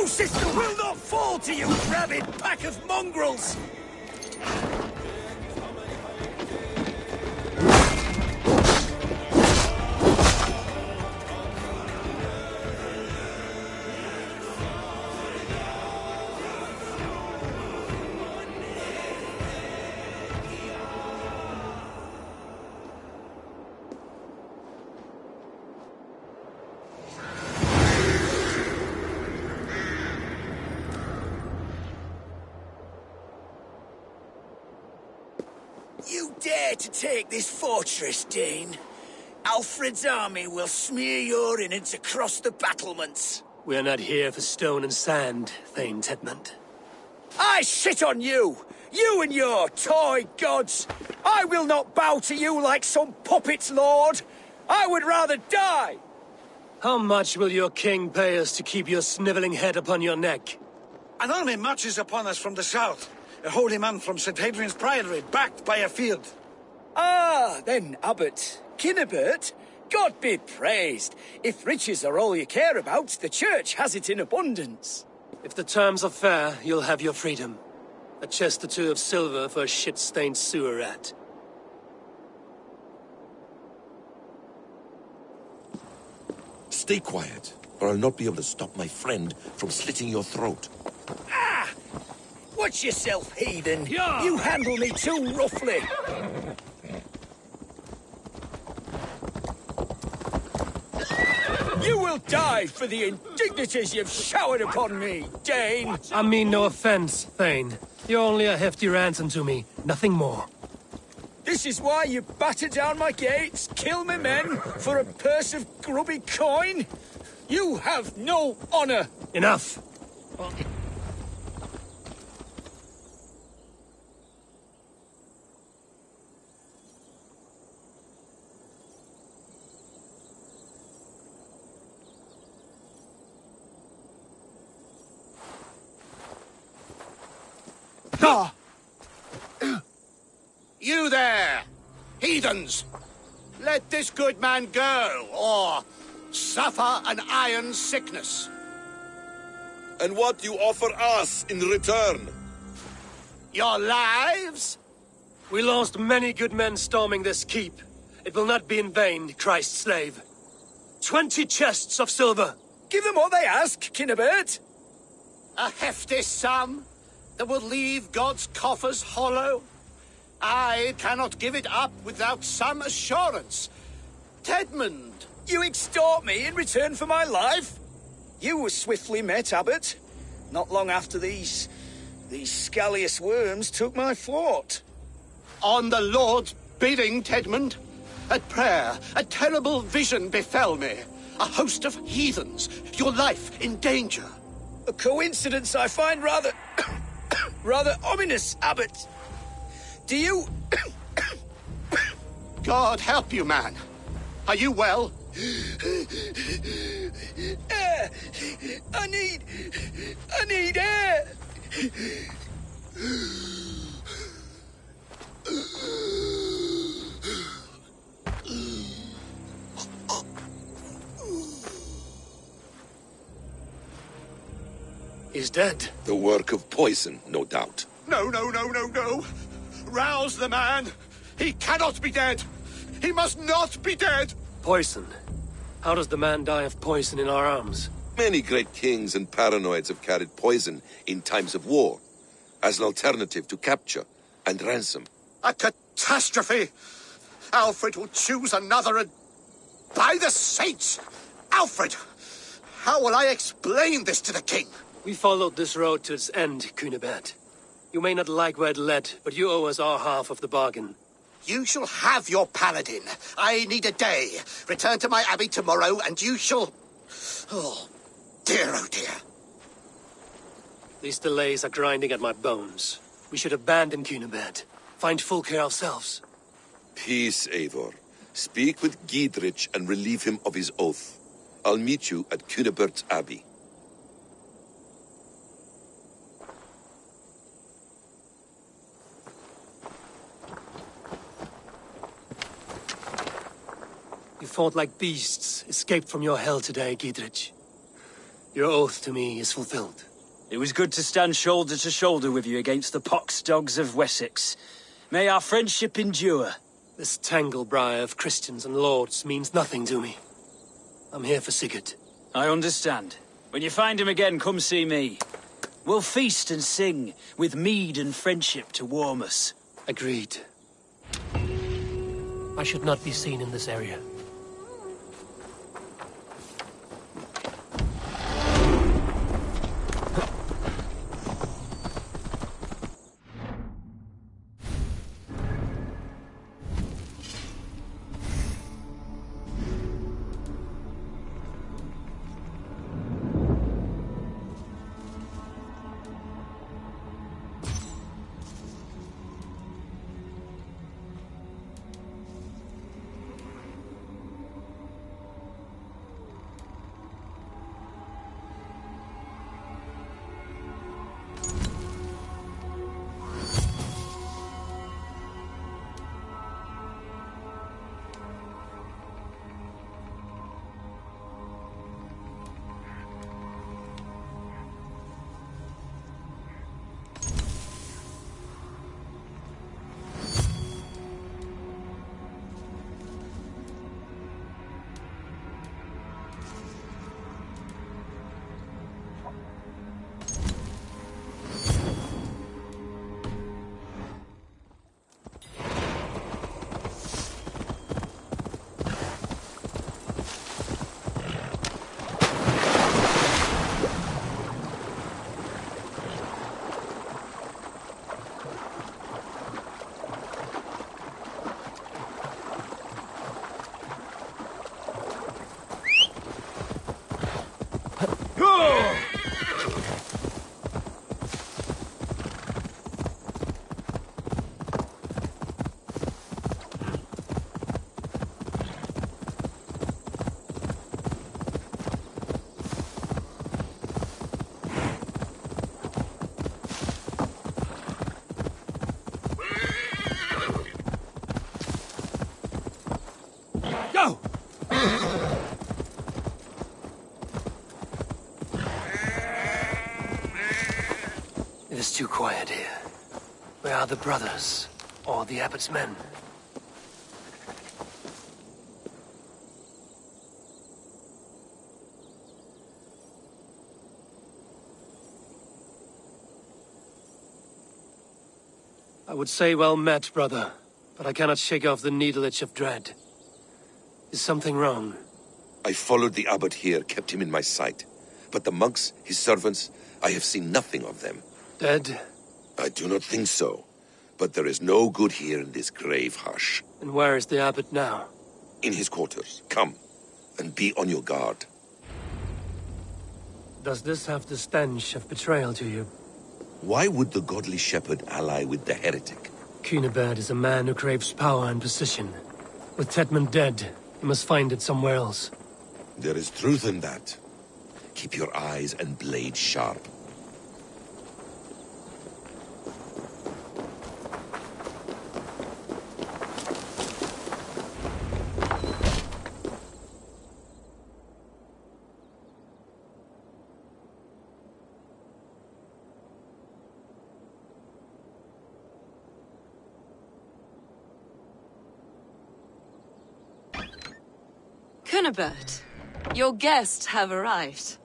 Sister will not fall to you, rabid pack of mongrels! You dare to take this fortress, Dane? Alfred's army will smear your innards across the battlements. We're not here for stone and sand, Thane Tedmund. I shit on you! You and your toy gods! I will not bow to you like some puppet's lord! I would rather die! How much will your king pay us to keep your snivelling head upon your neck? An army marches upon us from the south. A holy man from St. Hadrian's Priory, backed by a field. Ah, then, Abbot, Kinnebert, God be praised. If riches are all you care about, the church has it in abundance. If the terms are fair, you'll have your freedom. A chest or two of silver for a shit-stained sewer rat. Stay quiet, or I'll not be able to stop my friend from slitting your throat. Ah! Watch yourself, heathen. Yeah. You handle me too roughly. You will die for the indignities you've showered upon me, Dane. I mean no offense, Thane. You're only a hefty ransom to me, nothing more. This is why you batter down my gates, kill me men, for a purse of grubby coin? You have no honor. Enough. You there, heathens! Let this good man go, or suffer an iron sickness. And what do you offer us in return? Your lives? We lost many good men storming this keep. It will not be in vain, Christ's slave. 20 chests of silver. Give them what they ask, Kinnebert. A hefty sum that will leave God's coffers hollow. I cannot give it up without some assurance. Tedmund! You extort me in return for my life? You were swiftly met, Abbot. Not long after these scallious worms took my fort. On the Lord's bidding, Tedmund. At prayer, a terrible vision befell me. A host of heathens, your life in danger. A coincidence I find rather... rather ominous, Abbot. Do you... God help you, man. Are you well? Air! I need air! He's dead. The work of poison, no doubt. No. Rouse the man! He cannot be dead! He must not be dead! Poison. How does the man die of poison in our arms? Many great kings and paranoids have carried poison in times of war, as an alternative to capture and ransom. A catastrophe! Alfred will choose another and... By the saints! Alfred! How will I explain this to the king? We followed this road to its end, Cunibert. You may not like where it led, but you owe us our half of the bargain. You shall have your paladin. I need a day. Return to my abbey tomorrow, and you shall... Oh dear. These delays are grinding at my bones. We should abandon Cunibert. Find Fulke ourselves. Peace, Eivor. Speak with Giedrich and relieve him of his oath. I'll meet you at Cunibert's abbey. You fought like beasts, escaped from your hell today, Giedrich. Your oath to me is fulfilled. It was good to stand shoulder to shoulder with you against the pox dogs of Wessex. May our friendship endure. This tangle-briar of Christians and lords means nothing to me. I'm here for Sigurd. I understand. When you find him again, come see me. We'll feast and sing, with mead and friendship to warm us. Agreed. I should not be seen in this area. It is too quiet here. Where are the brothers? Or the abbot's men? I would say well met, brother, but I cannot shake off the needle itch of dread. Is something wrong? I followed the abbot here, kept him in my sight. But the monks, his servants, I have seen nothing of them. Dead? I do not think so. But there is no good here in this grave hush. And where is the abbot now? In his quarters. Come, and be on your guard. Does this have the stench of betrayal to you? Why would the godly shepherd ally with the heretic? Cunibert is a man who craves power and position. With Tedmund dead, he must find it somewhere else. There is truth in that. Keep your eyes and blade sharp. Cunibert, your guests have arrived.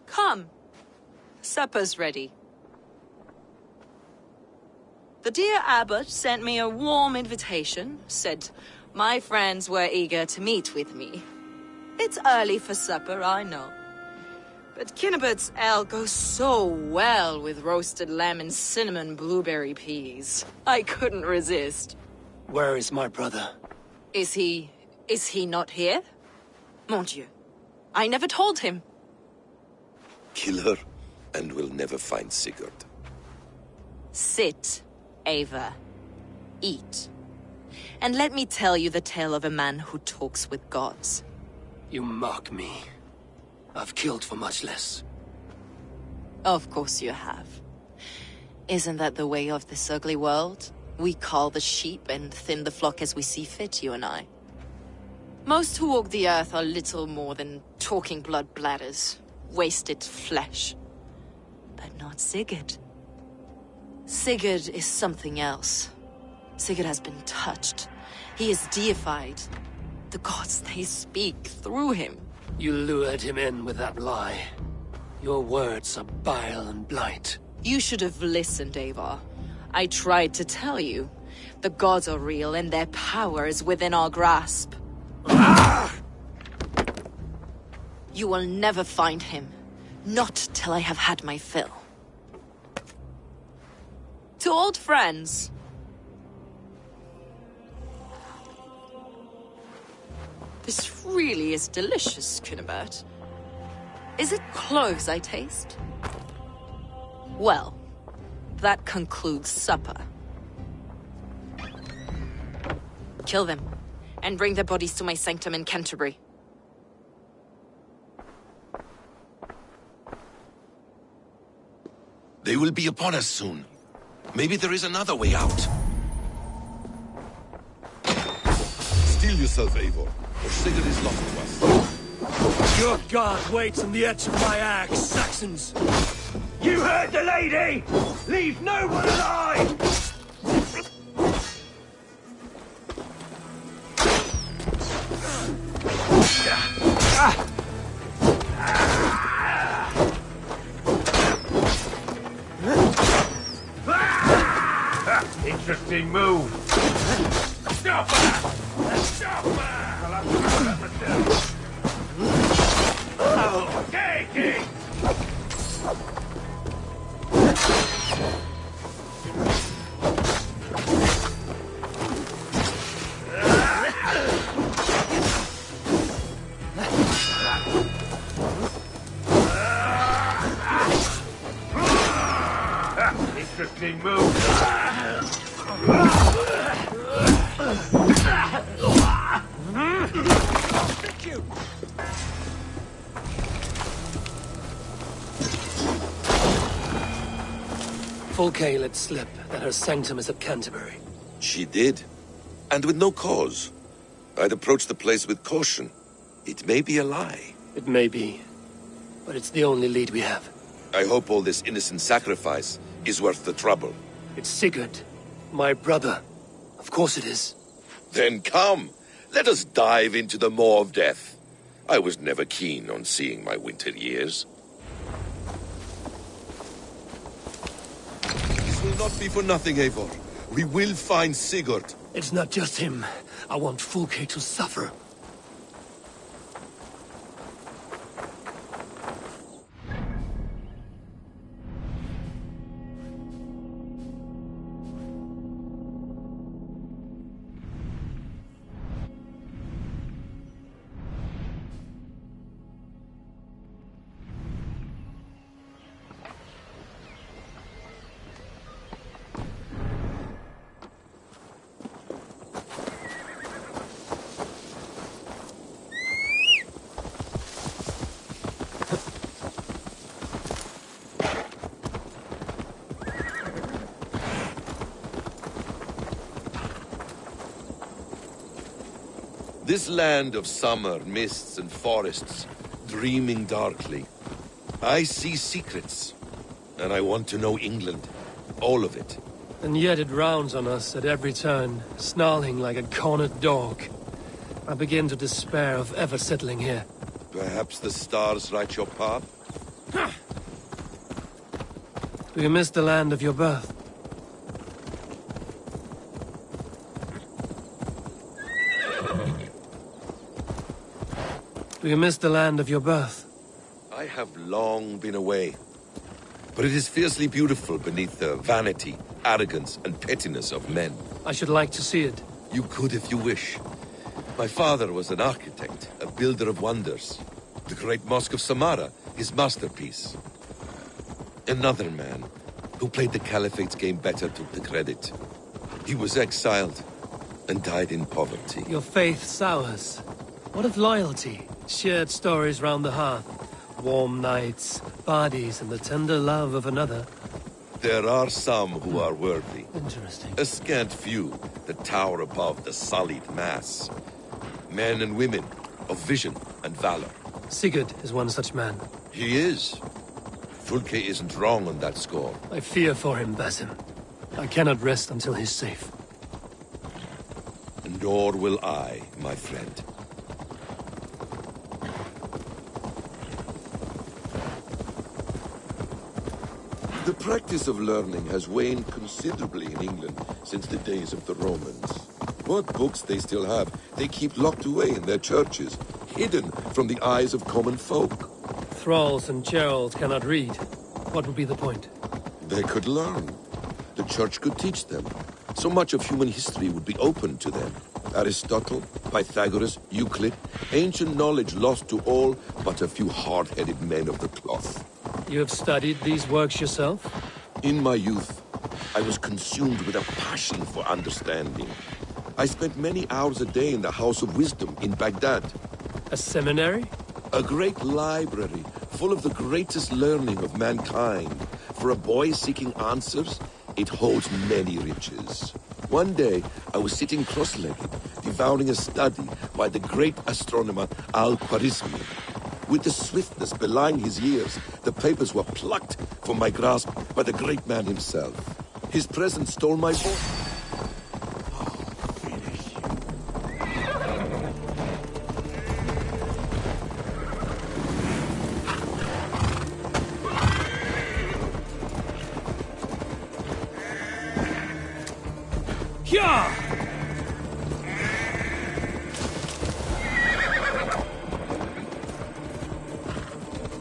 Come. Supper's ready. The dear abbot sent me a warm invitation, said my friends were eager to meet with me. It's early for supper, I know. But Cunibert's ale goes so well with roasted lamb and cinnamon blueberry peas. I couldn't resist. Where is my brother? Is he not here? Mon Dieu. I never told him. Kill her, and we'll never find Sigurd. Sit, Ava. Eat. And let me tell you the tale of a man who talks with gods. You mock me. I've killed for much less. Of course you have. Isn't that the way of this ugly world? We cull the sheep and thin the flock as we see fit, you and I. Most who walk the earth are little more than talking blood bladders, wasted flesh. But not Sigurd. Sigurd is something else. Sigurd has been touched. He is deified. The gods, they speak through him. You lured him in with that lie. Your words are bile and blight. You should have listened, Ava. I tried to tell you. The gods are real and their power is within our grasp. You will never find him. Not till I have had my fill. To old friends. This really is delicious, Cunibert. Is it cloves I taste? Well, that concludes supper. Kill them, and bring their bodies to my sanctum in Canterbury. They will be upon us soon. Maybe there is another way out. Steel yourself, Eivor, or Sigurd is lost to us. Your god waits on the edge of my axe, Saxons! You heard the lady! Leave no one alive! Interesting move. Stop her! Stop her! I'll have to do that myself. Oh, take it! Interesting move. Fulke let slip that her sanctum is at Canterbury. She did. And with no cause. I'd approach the place with caution. It may be a lie. It may be. But it's the only lead we have. I hope all this innocent sacrifice is worth the trouble. It's Sigurd. My brother. Of course it is. Then come. Let us dive into the maw of death. I was never keen on seeing my winter years. This will not be for nothing, Eivor. We will find Sigurd. It's not just him. I want Fulke to suffer. This land of summer, mists and forests, dreaming darkly. I see secrets, and I want to know England. All of it. And yet it rounds on us at every turn, snarling like a cornered dog. I begin to despair of ever settling here. Perhaps the stars write your path? Do you miss the land of your birth? Do you miss the land of your birth? I have long been away. But it is fiercely beautiful beneath the vanity, arrogance, and pettiness of men. I should like to see it. You could if you wish. My father was an architect, a builder of wonders. The great Mosque of Samarra, his masterpiece. Another man, who played the Caliphate's game better, took the credit. He was exiled, and died in poverty. Your faith sours. What of loyalty? Shared stories round the hearth. Warm nights, bodies, and the tender love of another. There are some who are worthy. Interesting. A scant few that tower above the sullied mass. Men and women of vision and valor. Sigurd is one such man. He is. Fulke isn't wrong on that score. I fear for him, Basim. I cannot rest until he's safe. Nor will I, my friend. The practice of learning has waned considerably in England since the days of the Romans. What books they still have, they keep locked away in their churches, hidden from the eyes of common folk. Thralls and Geralds cannot read. What would be the point? They could learn. The church could teach them. So much of human history would be open to them. Aristotle, Pythagoras, Euclid, ancient knowledge lost to all but a few hard-headed men of the cloth. You have studied these works yourself? In my youth, I was consumed with a passion for understanding. I spent many hours a day in the House of Wisdom in Baghdad. A seminary? A great library, full of the greatest learning of mankind. For a boy seeking answers, it holds many riches. One day, I was sitting cross-legged, devouring a study by the great astronomer Al-Khwarizmi. With the swiftness belying his years, the papers were plucked from my grasp by the great man himself. His presence stole my voice.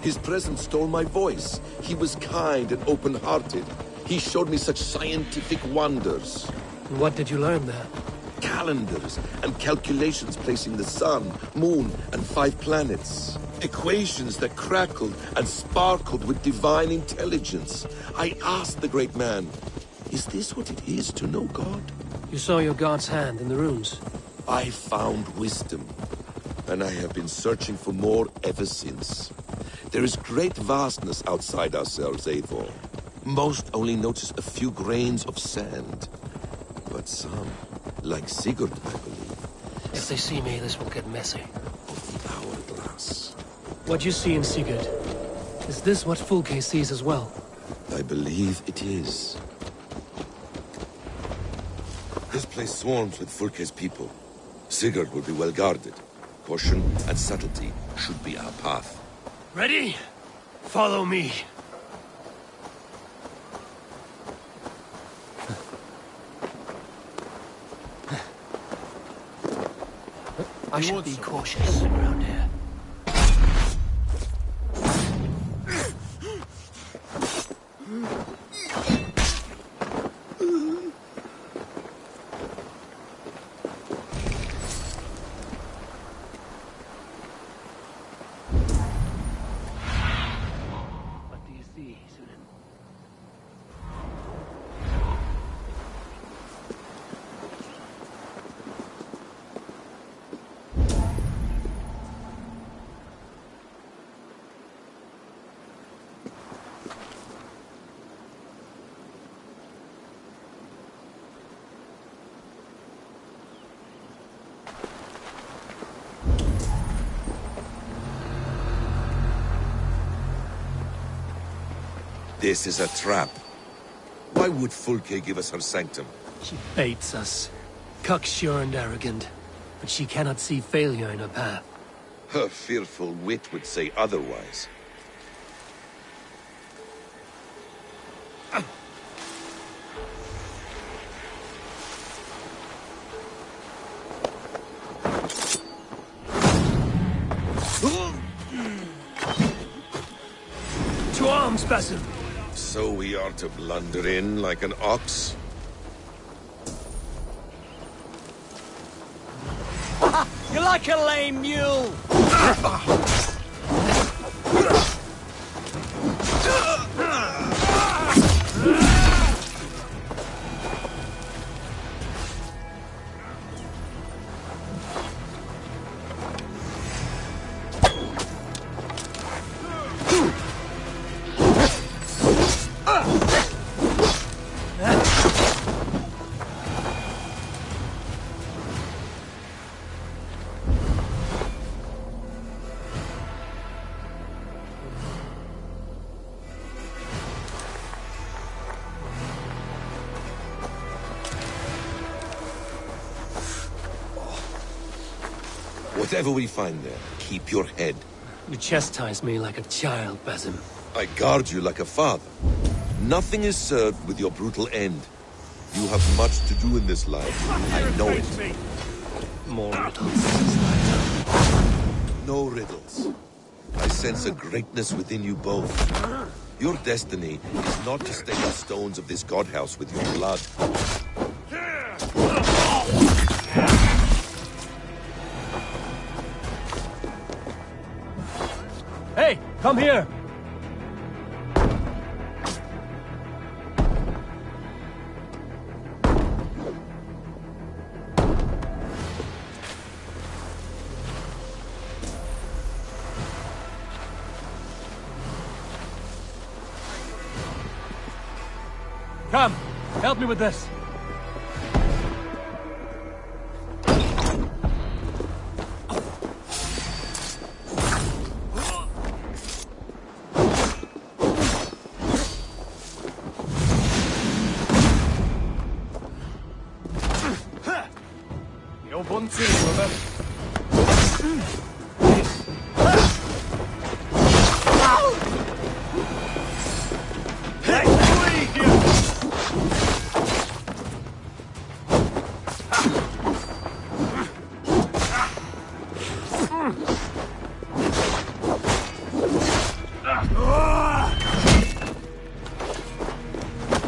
His presence stole my voice. He was kind and open-hearted. He showed me such scientific wonders. What did you learn there? Calendars and calculations placing the sun, moon, and 5 planets. Equations that crackled and sparkled with divine intelligence. I asked the great man, is this what it is to know God? You saw your God's hand in the runes. I found wisdom, and I have been searching for more ever since. There is great vastness outside ourselves, Eivor. Most only notice a few grains of sand. But some, like Sigurd, I believe. If they see me, this will get messy. Of the hourglass. What you see in Sigurd, is this what Fulke sees as well? I believe it is. This place swarms with Fulke's people. Sigurd will be well guarded. Caution and subtlety should be our path. Ready? Follow me. I should be cautious around here. This is a trap. Why would Fulke give us her sanctum? She baits us. Cocksure and arrogant. But she cannot see failure in her path. Her fearful wit would say otherwise. To arms, Basim! So we are to blunder in like an ox? You're like a lame mule! Whatever we find there, keep your head. You chastise me like a child, Basim. I guard you like a father. Nothing is served with your brutal end. You have much to do in this life. I know it. More riddles. No riddles. I sense a greatness within you both. Your destiny is not to stain the stones of this godhouse with your blood. Hey, come here! Come, help me with this.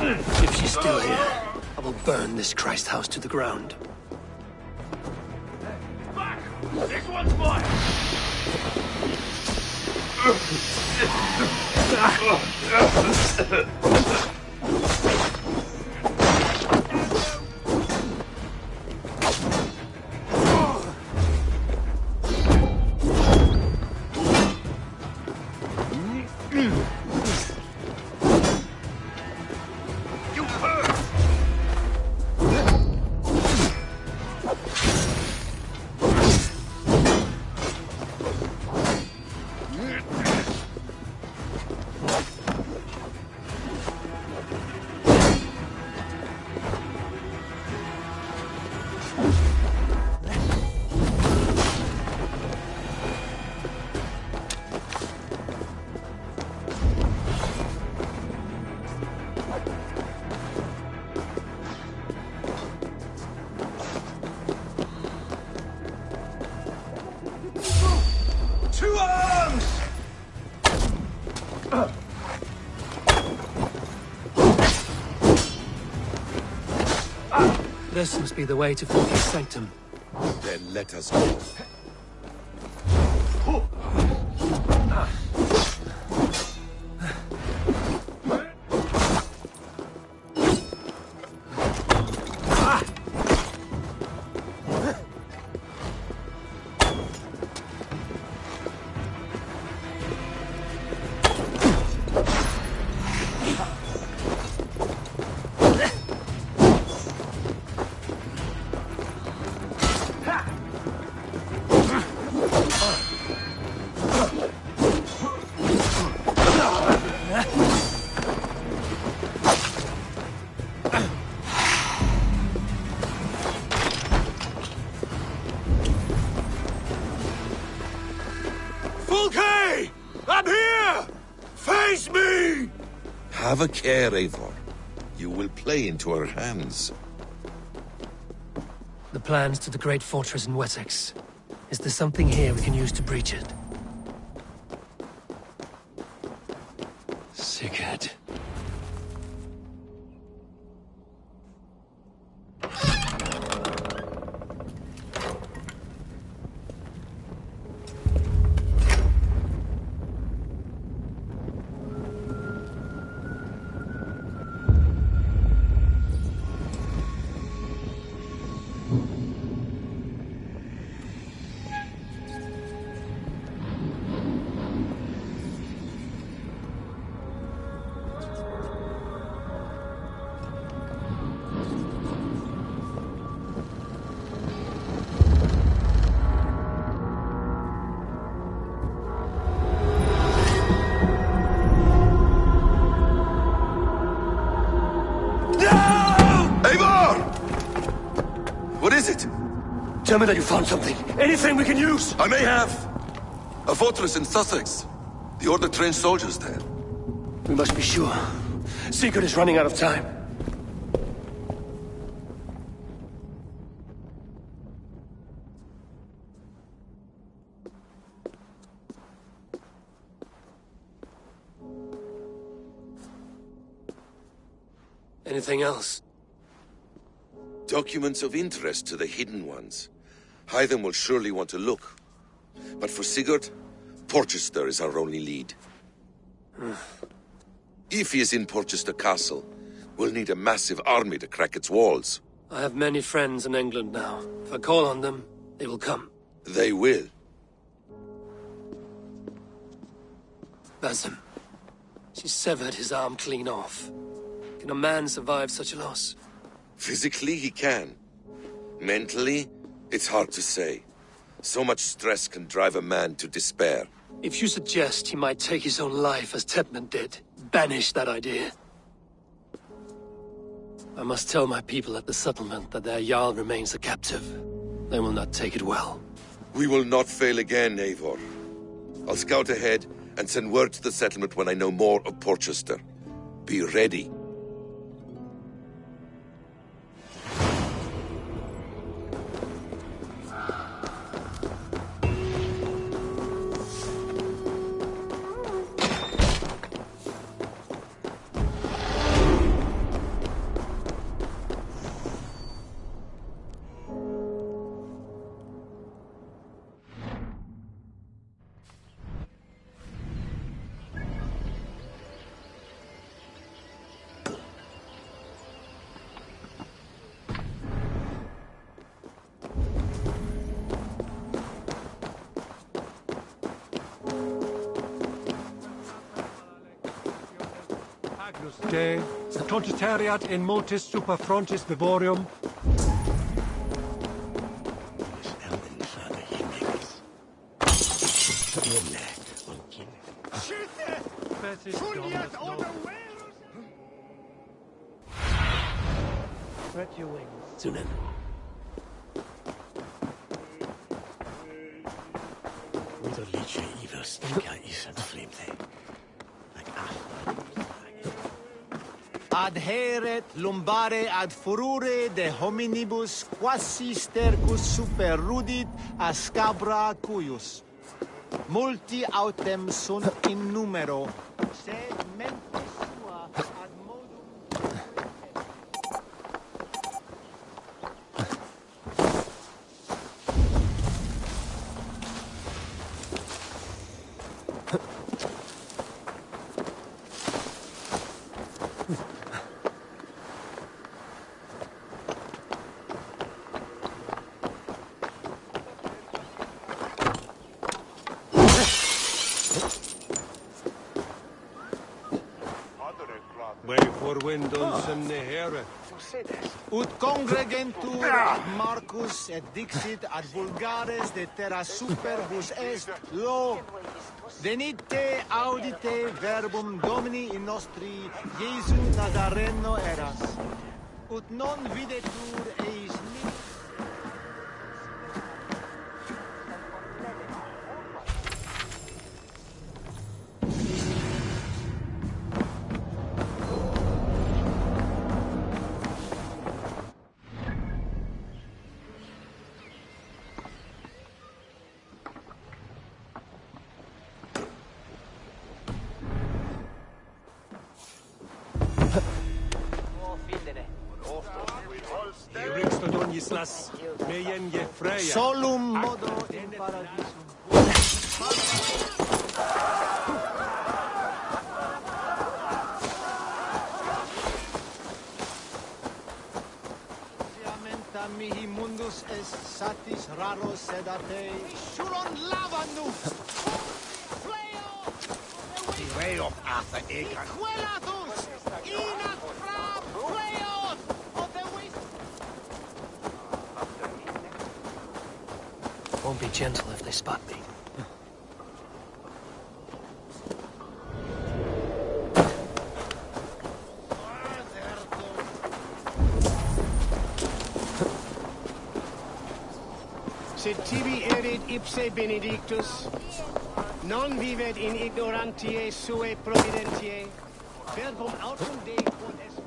If she's still here, I will burn this Christ house to the ground. Back! This one's mine! To arms! This must be the way to Fulke's sanctum. Then let us go. Face me! Have a care, Eivor. You will play into our hands. The plans to the great fortress in Wessex. Is there something here we can use to breach it? Sigurd. What is it? Tell me that you found something. Anything we can use! I may have. A fortress in Sussex. The Order trained soldiers there. We must be sure. Sigurd is running out of time. Anything else? Documents of interest to the Hidden Ones. Hytham will surely want to look. But for Sigurd, Porchester is our only lead. If he is in Porchester Castle, we'll need a massive army to crack its walls. I have many friends in England now. If I call on them, they will come. They will. Basim. She severed his arm clean off. Can a man survive such a loss? Physically, he can. Mentally, it's hard to say. So much stress can drive a man to despair. If you suggest he might take his own life as Tedmund did, banish that idea. I must tell my people at the settlement that their Jarl remains a captive. They will not take it well. We will not fail again, Eivor. I'll scout ahead and send word to the settlement when I know more of Porchester. Be ready. De Tontitariat in multis super frontis vivorium. Spread your wings. Sunan. Lice evil stinker isn't flimsy. Adheret lumbare ad furore de hominibus quasi stercus super rudit ascabra cuius. Multi autem sunt in numero, sed mentis sua ad modum... Ut congregentur Marcus et dixit ad vulgares de terra superbus est lo venite audite verbum Domini in nostri Iesu Nazareno eras ut non videtur eis islas, meyen je freya. Solum modo in paradisum. Siamenta mihi mundus est satis raro sedate. Shulon lavanus! Way off Arthur Egan. Quelatus! Inat frab fleot! Of the waste... Won't be gentle if they spot me. Sed tibi erit ipse benedictus, non vivet in ignorantiae sue providentiae, verbum autem Dei quod est.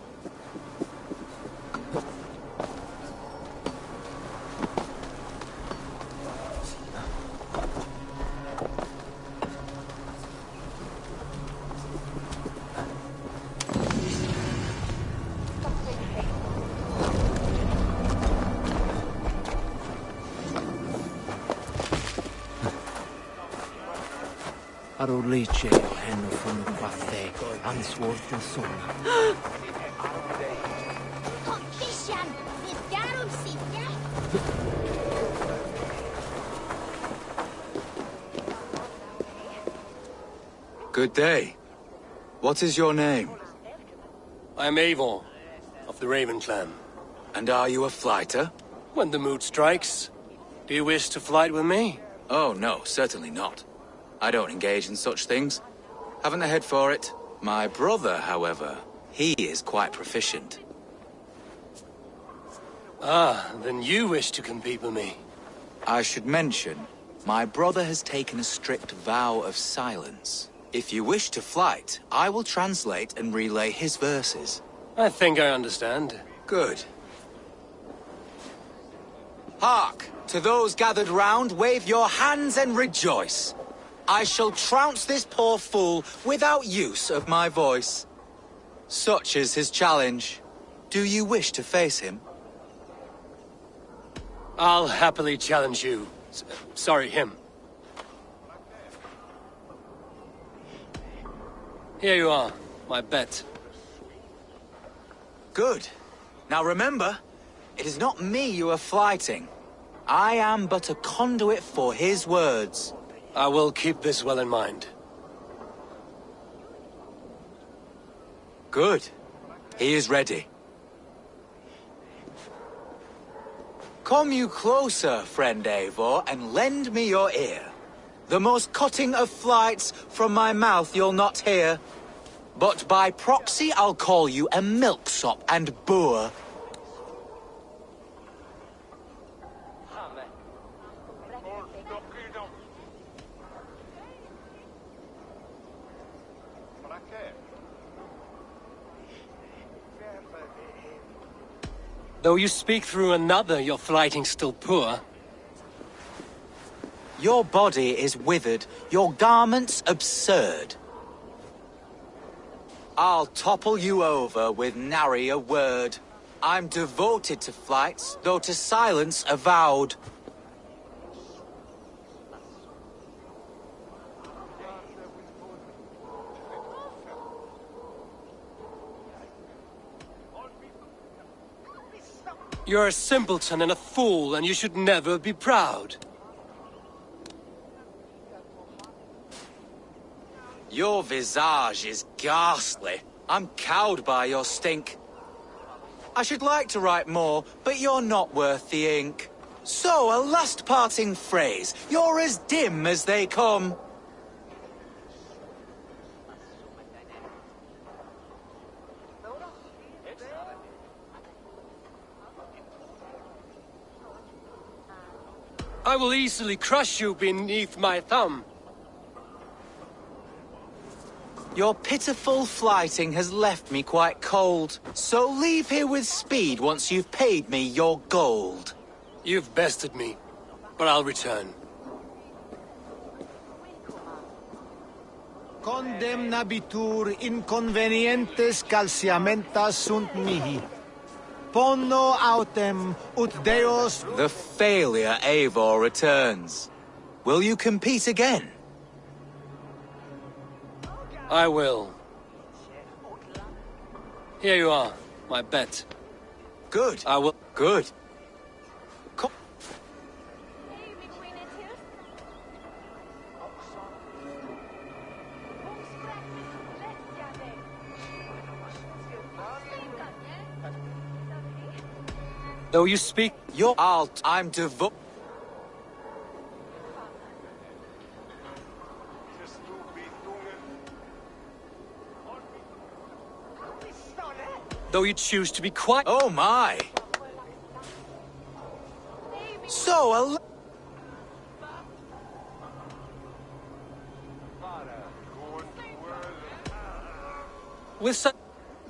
Arolice o henno funu quathe, answorth the sona. Confission! Vigarum sifte! Good day. What is your name? I am Eivor, of the Raven clan. And are you a flighter? When the mood strikes. Do you wish to flight with me? Oh, no, certainly not. I don't engage in such things. Haven't the head for it. My brother, however, he is quite proficient. Ah, then you wish to compete with me. I should mention, my brother has taken a strict vow of silence. If you wish to flight, I will translate and relay his verses. I think I understand. Good. Hark! To those gathered round, wave your hands and rejoice. I shall trounce this poor fool without use of my voice. Such is his challenge. Do you wish to face him? I'll happily challenge you. Sorry, him. Here you are, my bet. Good. Now remember, it is not me you are flighting. I am but a conduit for his words. I will keep this well in mind. Good. He is ready. Come you closer, friend Eivor, and lend me your ear. The most cutting of flights from my mouth you'll not hear. But by proxy I'll call you a milksop and boor. Though you speak through another, your flighting's still poor. Your body is withered, your garments absurd. I'll topple you over with nary a word. I'm devoted to flights, though to silence avowed. You're a simpleton and a fool, and you should never be proud. Your visage is ghastly. I'm cowed by your stink. I should like to write more, but you're not worth the ink. So, a last parting phrase. You're as dim as they come. I will easily crush you beneath my thumb. Your pitiful flighting has left me quite cold. So leave here with speed once you've paid me your gold. You've bested me, but I'll return. Condemnabitur inconvenientes calciamenta sunt mihi. Respondo autem, ut Deus... The failure Eivor returns. Will you compete again? I will. Here you are, my bet. Good. I will. Good. Though you speak... Your alt, I'm devout. Though you choose to be quiet... Oh my! So, with such...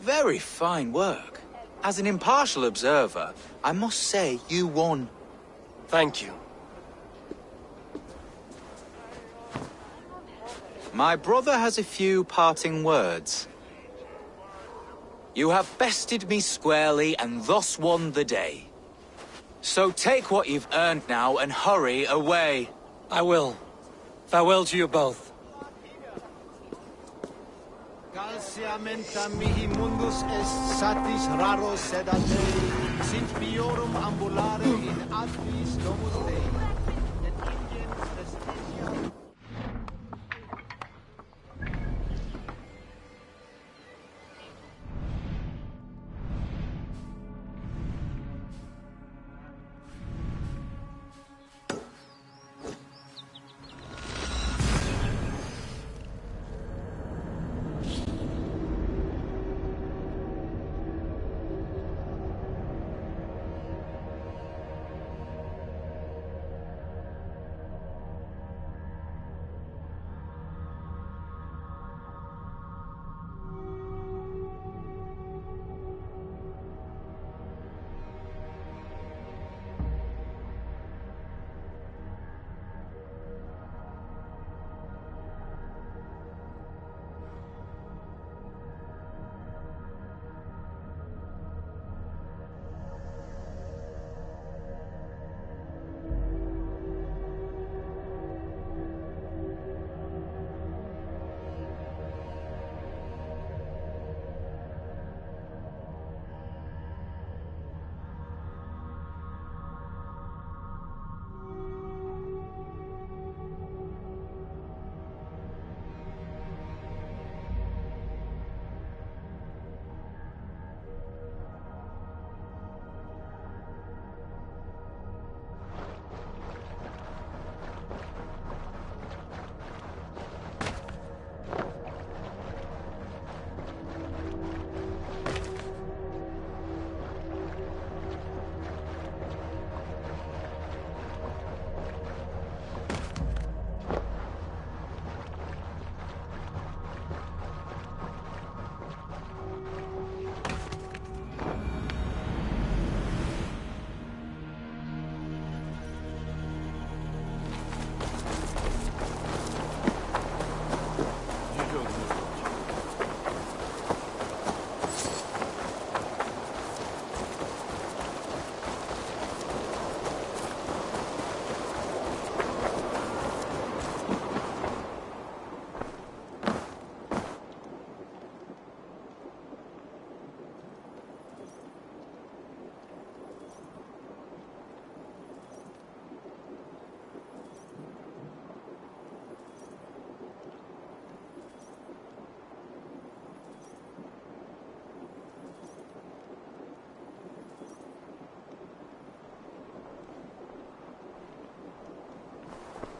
Very fine work. As an impartial observer, I must say you won. Thank you. My brother has a few parting words. You have bested me squarely and thus won the day. So take what you've earned now and hurry away. I will. Farewell to you both. Calciamenta mihi mundus est satis raro sedate, sint miorum ambulare in atris domus Dei. Et ingem prestigiam...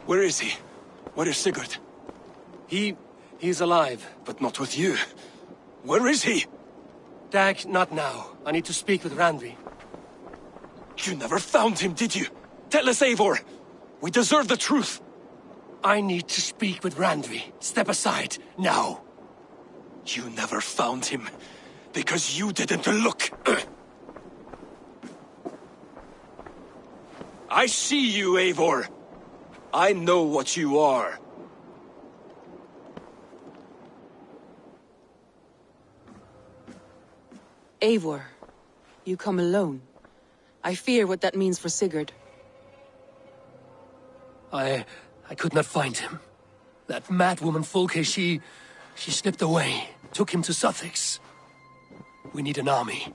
Where is he? Where is Sigurd? He's alive. But not with you. Where is he? Dag, not now. I need to speak with Randvi. You never found him, did you? Tell us, Eivor. We deserve the truth. I need to speak with Randvi. Step aside, now. You never found him, because you didn't look. I see you, Eivor. I know what you are. Eivor, You come alone. I fear what that means for Sigurd. I could not find him. That madwoman Folke, she slipped away, took him to Sussex. We need an army.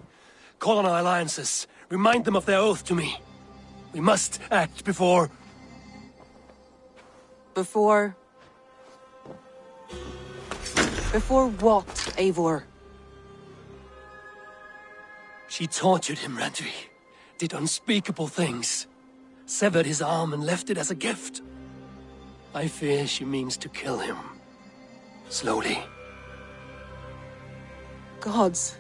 Call on our alliances. Remind them of their oath to me. We must act before... Before what, Eivor? She tortured him, Randvi. Did unspeakable things. Severed his arm and left it as a gift. I fear she means to kill him. Slowly. Gods.